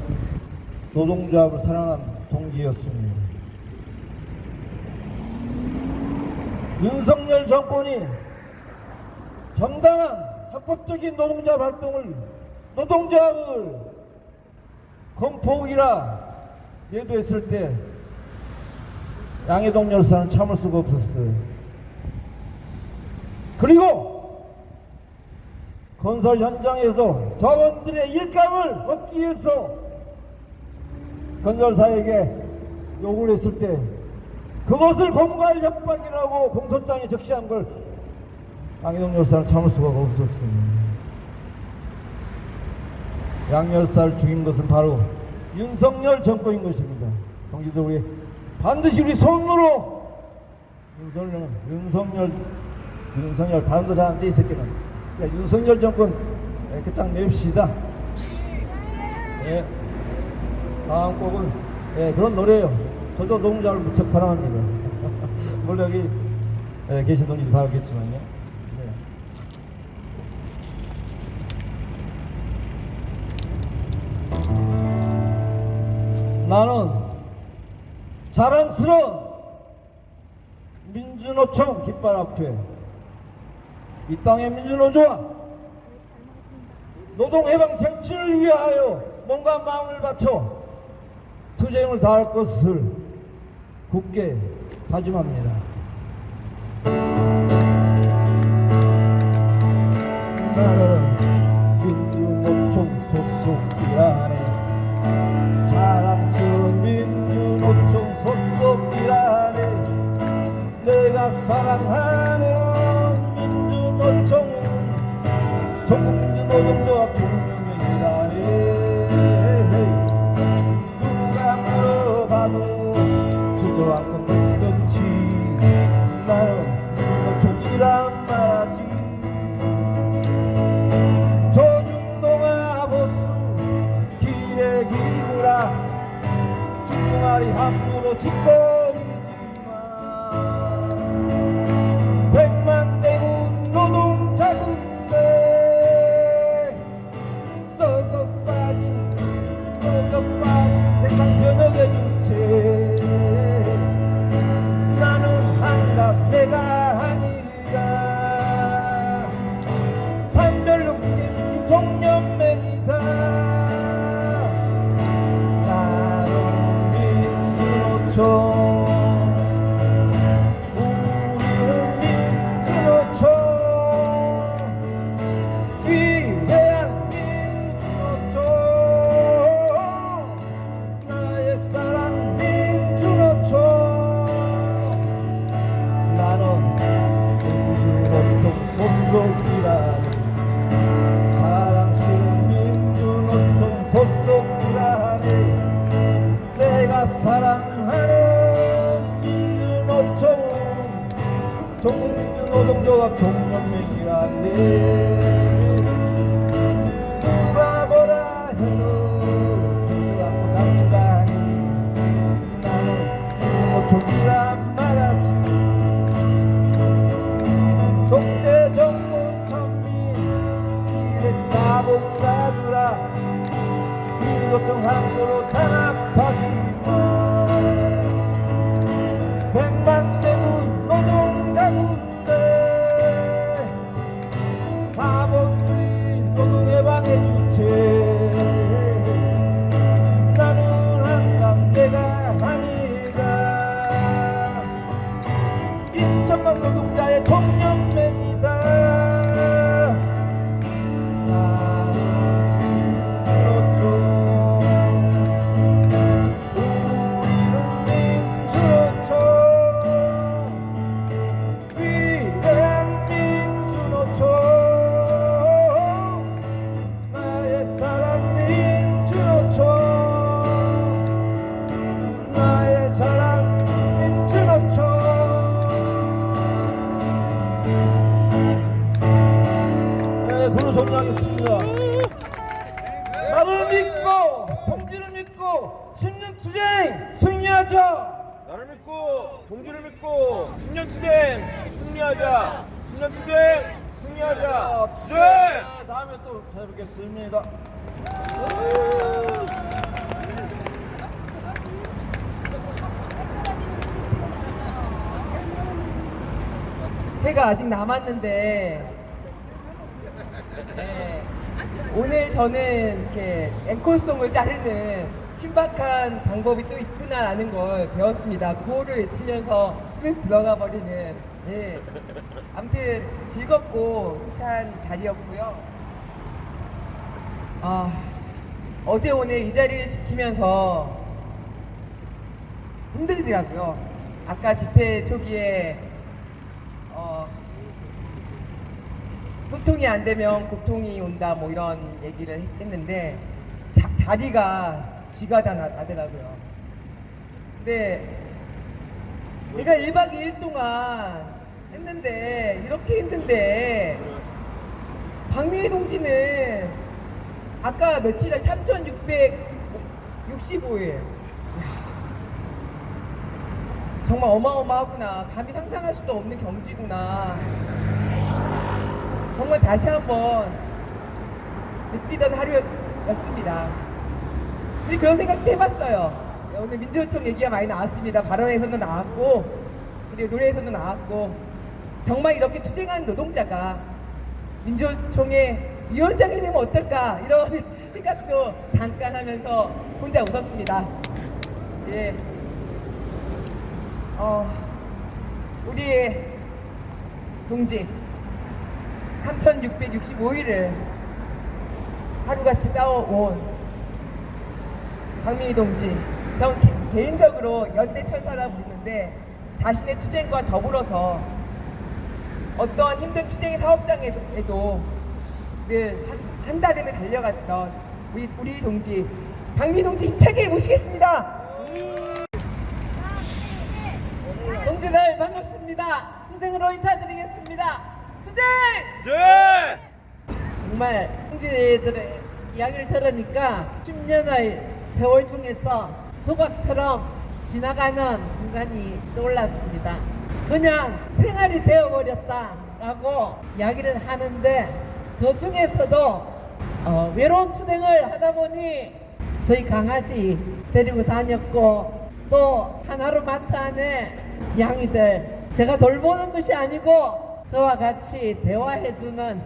노동조합을 사랑한 동지였습니다. 윤석열 정권이 정당한 합법적인 노동조합 활동을 노동조합을 건폭이라 예도했을 때 양해동 열사는 참을 수가 없었어요. 그리고 건설 현장에서 저원들의 일감을 얻기 위해서 건설사에게 요구를 했을 때 그것을 공갈 협박이라고 공소장에 적시한 걸 양해동 열사는 참을 수가 없었습니다. 양 열사를 죽인 것은 바로 윤석열 정권인 것입니다. 동지들, 우리 반드시 우리 손으로 윤석열 발음도 잘 안 돼 이 새끼는 윤석열 정권 끝장 냅시다. 예. 다음 곡은 그런 노래예요. 저도 노동자를 무척 사랑합니다. 물론 여기 계신 동지들 다 알겠지만요. 나는 자랑스러운 민주노총 깃발 앞에 이 땅의 민주노조와 노동해방 쟁취를 위하여 몸과 마음을 바쳐 투쟁을 다할 것을 굳게 다짐합니다. 나는 민주노총 소속이라네 자랑스러운 짓거리지만 백만 대군 노동자군데 썩어 빠진 세상 변혁의 주체 나는 한갑 내가 아니라 산별로 국립 종년맹이다 나는 민주노총 우리는 민주노총 위대한 민주노총 나의 사랑 민주노총 나는 민주노총 소속이라니 사랑스러운 민주노총 소속이라니 내가 사랑하는 민주노총 전국민주노동조합 종연맹이라네 누가 뭐라 해도 주하고 남다니 나는 민주노총이란 말하지 독재 정권 천민 이래 따봉다주라 민주노총 함부로 탄압하지마 백만 대군 노동자군데 바보들이 노동해방의 주체 나는 한강 내가 아니가 인천만 노동자의 총연맹이다 나는 민주노총 우리는 민주노총 위대한 민주노총 나의 사랑 민주노총 나의 사랑 민주노총 네, 그로 정리하겠습니다. 나를 믿고 동지를 믿고 10년 투쟁 승리하자. 나를 믿고 동지를 믿고 10년 투쟁 승리하자. 10년 투쟁 승리하자. 투쟁! 다음에 또 찾아뵙겠습니다. 해가 아직 남았는데 네, 오늘 저는 이렇게 앵콜송을 자르는 신박한 방법이 또 있구나라는 걸 배웠습니다. 구호를 외치면서 쓱 들어가 버리는 네. 아무튼 즐겁고 힘찬 자리였고요. 어제 오늘 이 자리를 지키면서 힘들더라고요. 아까 집회 초기에 소통이 안 되면 고통이 온다 뭐 이런 얘기를 했는데 다리가 쥐가 다 나더라고요. 근데 내가 1박 2일 동안 했는데 이렇게 힘든데 박미애 동지는 아까 며칠에 3,665일 정말 어마어마하구나. 감히 상상할 수도 없는 경지구나. 정말 다시 한번 느끼던 하루였습니다. 우리 그런 생각도 해봤어요. 오늘 민주노총 얘기가 많이 나왔습니다. 발언에서도 나왔고 그리고 노래에서도 나왔고 정말 이렇게 투쟁하는 노동자가 민주노총의 위원장이 되면 어떨까 이런 생각도 잠깐 하면서 혼자 웃었습니다. 예. 우리의 동지 3,665일을 하루같이 따온 박미애 동지, 전 개인적으로 연대천사라 부르는데 자신의 투쟁과 더불어서 어떤 힘든 투쟁의 사업장에도 늘 한달음에 달려갔던 우리 동지 박미애 동지 힘차게 모시겠습니다. 동지들 반갑습니다. 투쟁으로 인사드리겠습니다. 투쟁! 네! 정말 동지들의 이야기를 들으니까 10년의 세월 중에서 조각처럼 지나가는 순간이 떠올랐습니다. 그냥 생활이 되어버렸다라고 이야기를 하는데 그 중에서도 외로운 투쟁을 하다 보니 저희 강아지 데리고 다녔고 또 하나로마트 안에 양이들 제가 돌보는 것이 아니고 저와 같이 대화해주는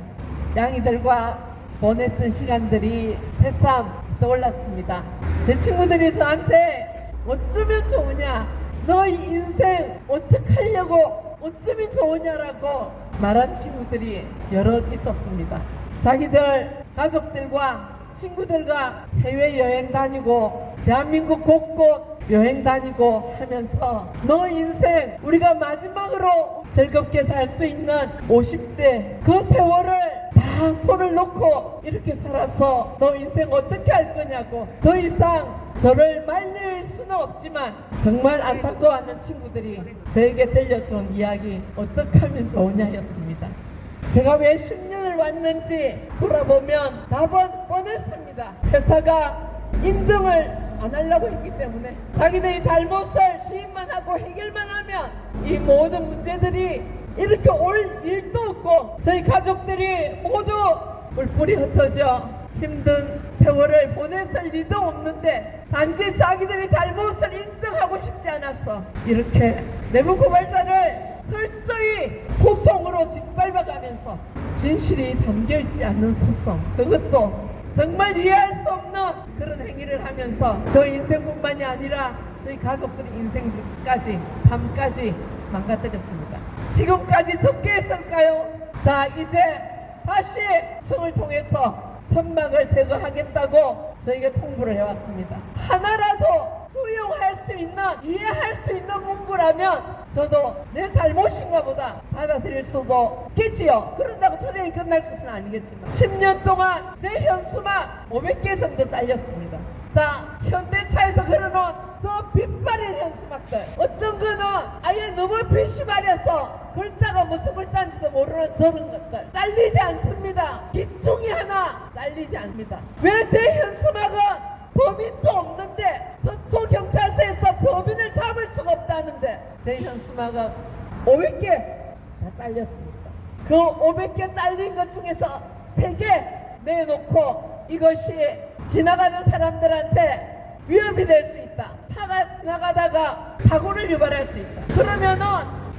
양이들과 보냈던 시간들이 새삼 떠올랐습니다. 제 친구들이 저한테 어쩌면 좋으냐, 너희 인생 어떻게 하려고 어쩌면 좋으냐라고 말한 친구들이 여럿 있었습니다. 자기들 가족들과 친구들과 해외여행 다니고 대한민국 곳곳 여행 다니고 하면서 너 인생 우리가 마지막으로 즐겁게 살 수 있는 50대 그 세월을 다 손을 놓고 이렇게 살아서 너 인생 어떻게 할 거냐고 더 이상 저를 말릴 수는 없지만 정말 안타까워하는 친구들이 저에게 들려준 이야기 어떻게 하면 좋으냐였습니다. 제가 왜 10년을 왔는지 돌아보면 답은 뻔했습니다. 회사가 인정을 안 하려고 했기 때문에 자기들이 잘못을 시인만 하고 해결만 하면 이 모든 문제들이 이렇게 올 일도 없고 저희 가족들이 모두 뿔뿔이 흩어져 힘든 세월을 보냈을 리도 없는데 단지 자기들이 잘못을 인정하고 싶지 않았어 이렇게 내부고발자를 철저히 소송으로 짓밟아가면서 진실이 담겨있지 않는 소송 그것도 정말 이해할 수 없는 그런 행위를 하면서 저 인생뿐만이 아니라 저희 가족들의 인생까지 삶까지 망가뜨렸습니다. 지금까지 적게 했을까요? 자 이제 다시 청을 통해서 선막을 제거하겠다고 저에게 통보를 해왔습니다. 하나라도 수용할 수 있는 이해할 수 있는 문구라면 저도 내 잘못인가 보다 받아들일 수도 있겠지요. 그런다고 투쟁이 끝날 것은 아니겠지만 10년 동안 제 현수막 500개 정도 잘렸습니다. 자 현대차에서 흐르는 저 빛바랜 현수막들 어떤 거는 아예 너무 빛이 바래서 글자가 무슨 글자인지도 모르는 저런 것들 잘리지 않습니다. 기둥이 하나 잘리지 않습니다. 왜 제 현수막은 범인도 없는데 서초경찰서에서 범인을 잡을 수가 없다는데 제 현수막은 500개 다 잘렸습니다. 그 500개 잘린 것 중에서 3개 내놓고 이것이 지나가는 사람들한테 위협이 될 수 있다. 차가 지나가다가 사고를 유발할 수 있다. 그러면은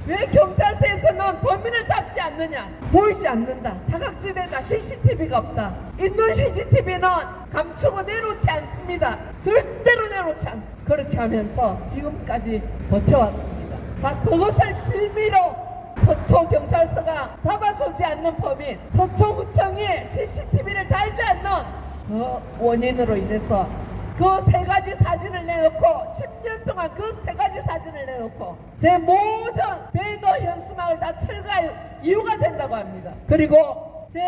왜 경찰서에서는 범인을 잡지 않느냐? 보이지 않는다. 사각지대다. CCTV가 없다. 있는 CCTV는 감추고 내놓지 않습니다. 절대로 내놓지 않습니다. 그렇게 하면서 지금까지 버텨왔습니다. 자, 그것을 빌미로 서초경찰서가 잡아주지 않는 범인, 서초구청이 CCTV를 달지 않는 그 원인으로 인해서 그 3가지 사진을 내놓고 10년 동안 그 3가지 사진을 내놓고 제 모든 배너 현수막을 다 철거할 이유가 된다고 합니다. 그리고 제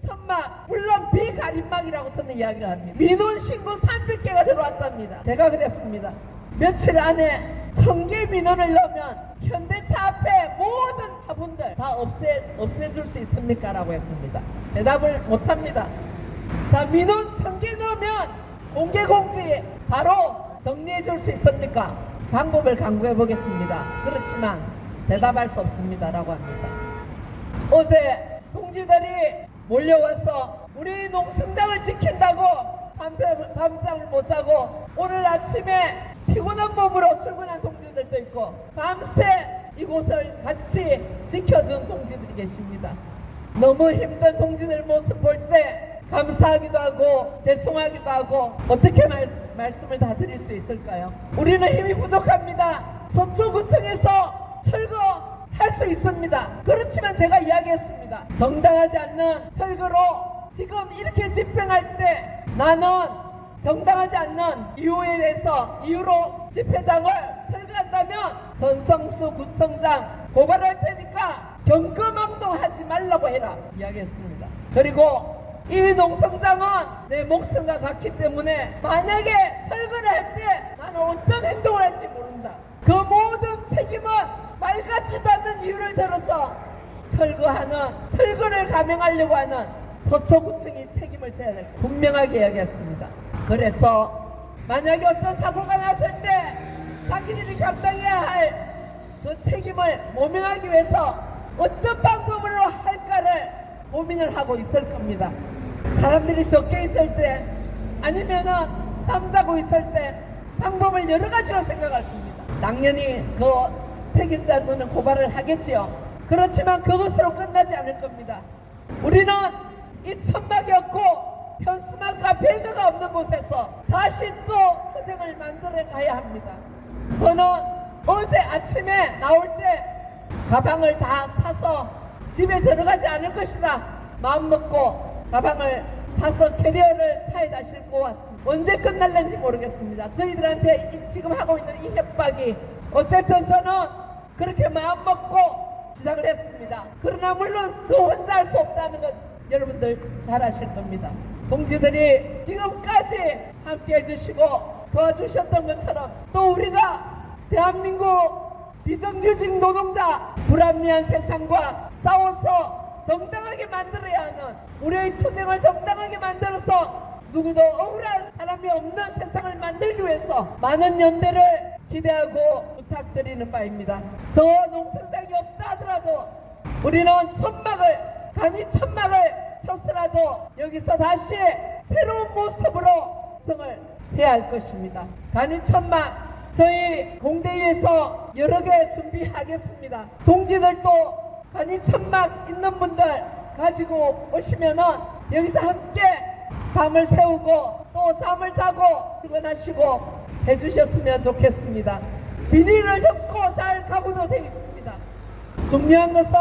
천막 물론 비가림막이라고 저는 이야기를 합니다. 민원 신고 300개가 들어왔답니다. 제가 그랬습니다. 며칠 안에 1000개 민원을 넣으면 현대차 앞에 모든 화분들 다 없애줄 수 있습니까? 라고 했습니다. 대답을 못합니다. 자, 민원 1000개 넣으면 공개공지 바로 정리해 줄 수 있습니까? 방법을 강구해 보겠습니다. 그렇지만 대답할 수 없습니다. 라고 합니다. 어제 동지들이 몰려와서 우리 농성장을 지킨다고 밤잠을 못 자고 오늘 아침에 피곤한 몸으로 출근한 동지들도 있고 밤새 이곳을 같이 지켜준 동지들이 계십니다. 너무 힘든 동지들 모습 볼 때 감사하기도 하고 죄송하기도 하고 어떻게 말씀을 다 드릴 수 있을까요? 우리는 힘이 부족합니다. 서초구청에서 철거할 수 있습니다. 그렇지만 제가 이야기했습니다. 정당하지 않는 철거로 지금 이렇게 집행할 때 나는 정당하지 않는 이유로 집회장을 철거한다면 전성수 구청장 고발할 테니까 경거망동하지 말라고 해라 이야기했습니다. 그리고 이 농성장은 내 목숨과 같기 때문에 만약에 철거를 할 때 나는 어떤 행동을 할지 모른다. 그 모든 책임은 말 같지도 않는 이유를 들어서 철거를 감행하려고 하는 서초구청이 책임을 져야 될 분명하게 이야기했습니다. 그래서 만약에 어떤 사고가 났을 때 자기들이 감당해야 할 그 책임을 모면하기 위해서 어떤 방법으로 할까를 고민을 하고 있을 겁니다. 사람들이 적게 있을 때 아니면은 잠자고 있을 때 방법을 여러 가지로 생각할 겁니다. 당연히 그 책임자 저는 고발을 하겠지요. 그렇지만 그것으로 끝나지 않을 겁니다. 우리는 이 천막이 없고 현수막 카페가 없는 곳에서 다시 또 투쟁을 만들어 가야 합니다. 저는 어제 아침에 나올 때 가방을 다 사서 집에 들어가지 않을 것이다 마음 먹고 가방을 사서 캐리어를 차에다 싣고 왔습니다. 언제 끝날는지 모르겠습니다. 저희들한테 지금 하고 있는 이 협박이 어쨌든 저는 그렇게 마음 먹고 시작을 했습니다. 그러나 물론 저 혼자 할 수 없다는 것 여러분들 잘 아실 겁니다. 동지들이 지금까지 함께 해주시고 도와주셨던 것처럼 또 우리가 대한민국 비정규직 노동자 불합리한 세상과 싸워서 정당하게 만들어야 하는 우리의 투쟁을 정당하게 만들어서 누구도 억울한 사람이 없는 세상을 만들기 위해서 많은 연대를 기대하고 부탁드리는 바입니다. 저 농성장이 없다 하더라도 우리는 간이 천막을 쳤으라도 여기서 다시 새로운 모습으로 성을 해야 할 것입니다. 간이 천막 저희 공대에서 여러 개 준비하겠습니다. 동지들도 간이 천막 있는 분들 가지고 오시면은 여기서 함께 밤을 새우고 또 잠을 자고 출근하시고 해주셨으면 좋겠습니다. 비닐을 덮고 잘 각오도 되어 있습니다. 중요한 것은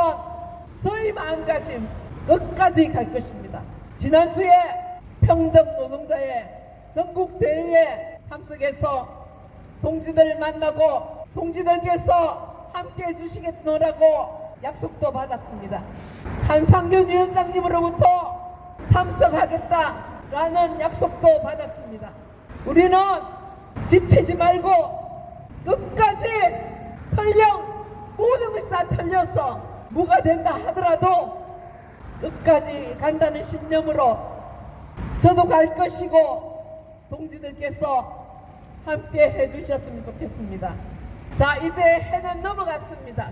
저희 마음가짐 끝까지 갈 것입니다. 지난주에 평등 노동자의 전국 대회에 참석해서 동지들 만나고 동지들께서 함께 해주시겠노라고 약속도 받았습니다. 한상균 위원장님으로부터 참석하겠다라는 약속도 받았습니다. 우리는 지치지 말고 끝까지 설령 모든 것이 다 틀려서 뭐가 된다 하더라도 끝까지 간다는 신념으로 저도 갈 것이고 동지들께서 함께 해주셨으면 좋겠습니다. 자, 이제 해는 넘어갔습니다.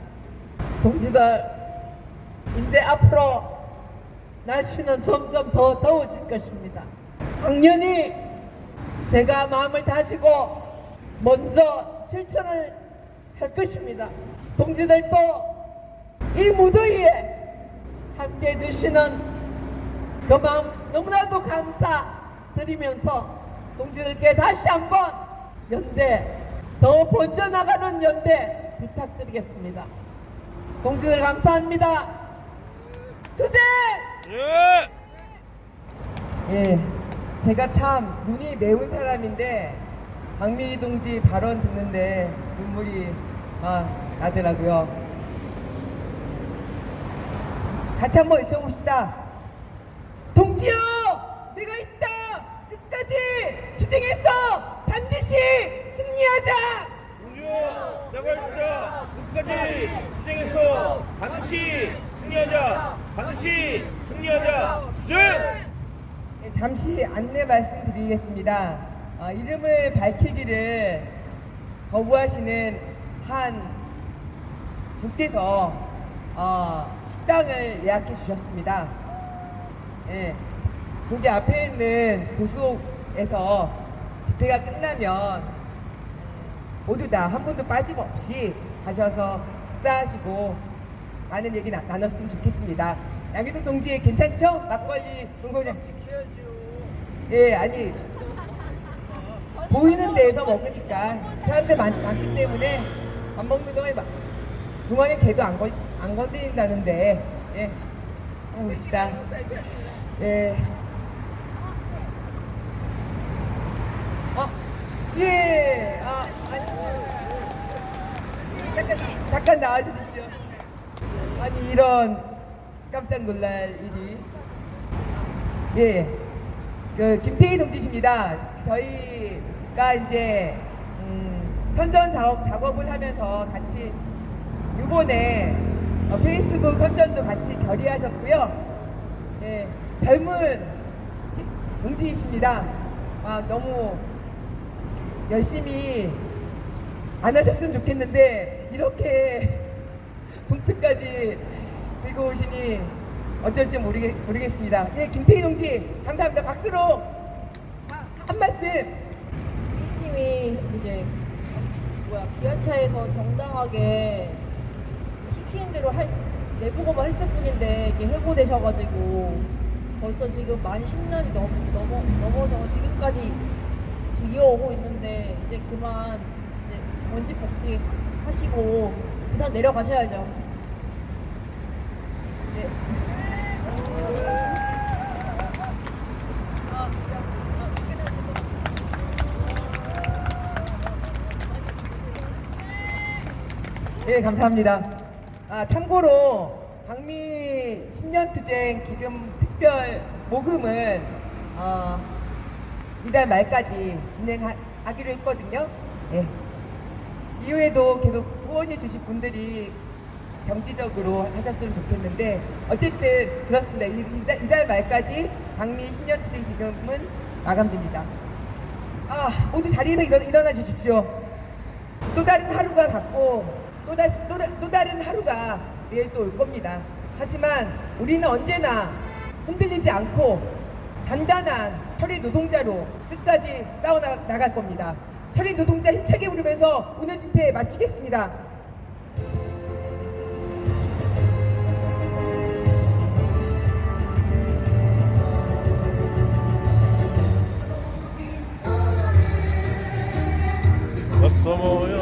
동지들, 이제 앞으로 날씨는 점점 더 더워질 것입니다. 당연히 제가 마음을 다지고 먼저 실천을 할 것입니다. 동지들도 이 무더위에 함께 해주시는 그 마음 너무나도 감사드리면서 동지들께 다시 한번 연대, 더 번져나가는 연대 부탁드리겠습니다. 동지들 감사합니다. 투쟁! 예, 제가 참 눈이 매운 사람인데 박미희 동지 발언 듣는데 눈물이 나더라고요. 같이 한번 외쳐봅시다. 동지여, 내가 있다. 끝까지 투쟁해서 반드시 승리하자. 동지여, 내가 있다. 끝까지 투쟁해서 반드시 승리하자. 반드시 승리하자. 투쟁! 네, 잠시 안내 말씀드리겠습니다. 이름을 밝히기를 거부하시는 한 분께서 식당을 예약해 주셨습니다. 예, 거기 앞에 있는 고속에서 집회가 끝나면 모두 다 한 분도 빠짐없이 가셔서 식사하시고 많은 얘기 나눴으면 좋겠습니다. 양희동 동지 괜찮죠? 막걸리 동거장 지켜야죠. 예, 아니 보이는 데에서 먹으니까 사람들 많기 때문에 밥 먹는 동안에 개도 안 건드린다는데, 예, 한번 봅시다. 예. 예. 잠깐 나와주십시오. 아니 이런 깜짝 놀랄 일이. 예. 그 김태희 동지십니다. 저희가 이제 선전 작업을 하면서 같이 이번에 페이스북 선전도 같이 결의하셨고요. 예, 젊은 동지이십니다. 너무 열심히 안 하셨으면 좋겠는데 이렇게 봉투까지 들고 오시니 어쩔지 모르겠습니다. 예, 김태희 동지 감사합니다. 박수로 한 말씀. 팀이 이제 기아차에서 정당하게 시키는 대로 내부고만 했을 뿐인데 이게 해고되셔가지고 벌써 지금 만 10년이 넘어서 지금까지 지금 이어오고 있는데 이제 그만 이제 원직 복직하시고 부산 내려가셔야죠. 네. 예, 감사합니다. 참고로 방미 10년 투쟁 기금 특별 모금은 이달 말까지 진행하기로 했거든요. 예. 이후에도 계속 후원해 주실 분들이 정기적으로 하셨으면 좋겠는데 어쨌든 그렇습니다. 이달 말까지 방미 10년 투쟁 기금은 마감됩니다. 모두 자리에서 일어나 주십시오. 또 다른 하루가 갔고 또 다른 하루가 내일 또 올 겁니다. 하지만 우리는 언제나 흔들리지 않고 단단한 철의 노동자로 끝까지 싸워나갈 겁니다. 철의 노동자 힘차게 부르면서 오늘 집회 마치겠습니다. 어서 모여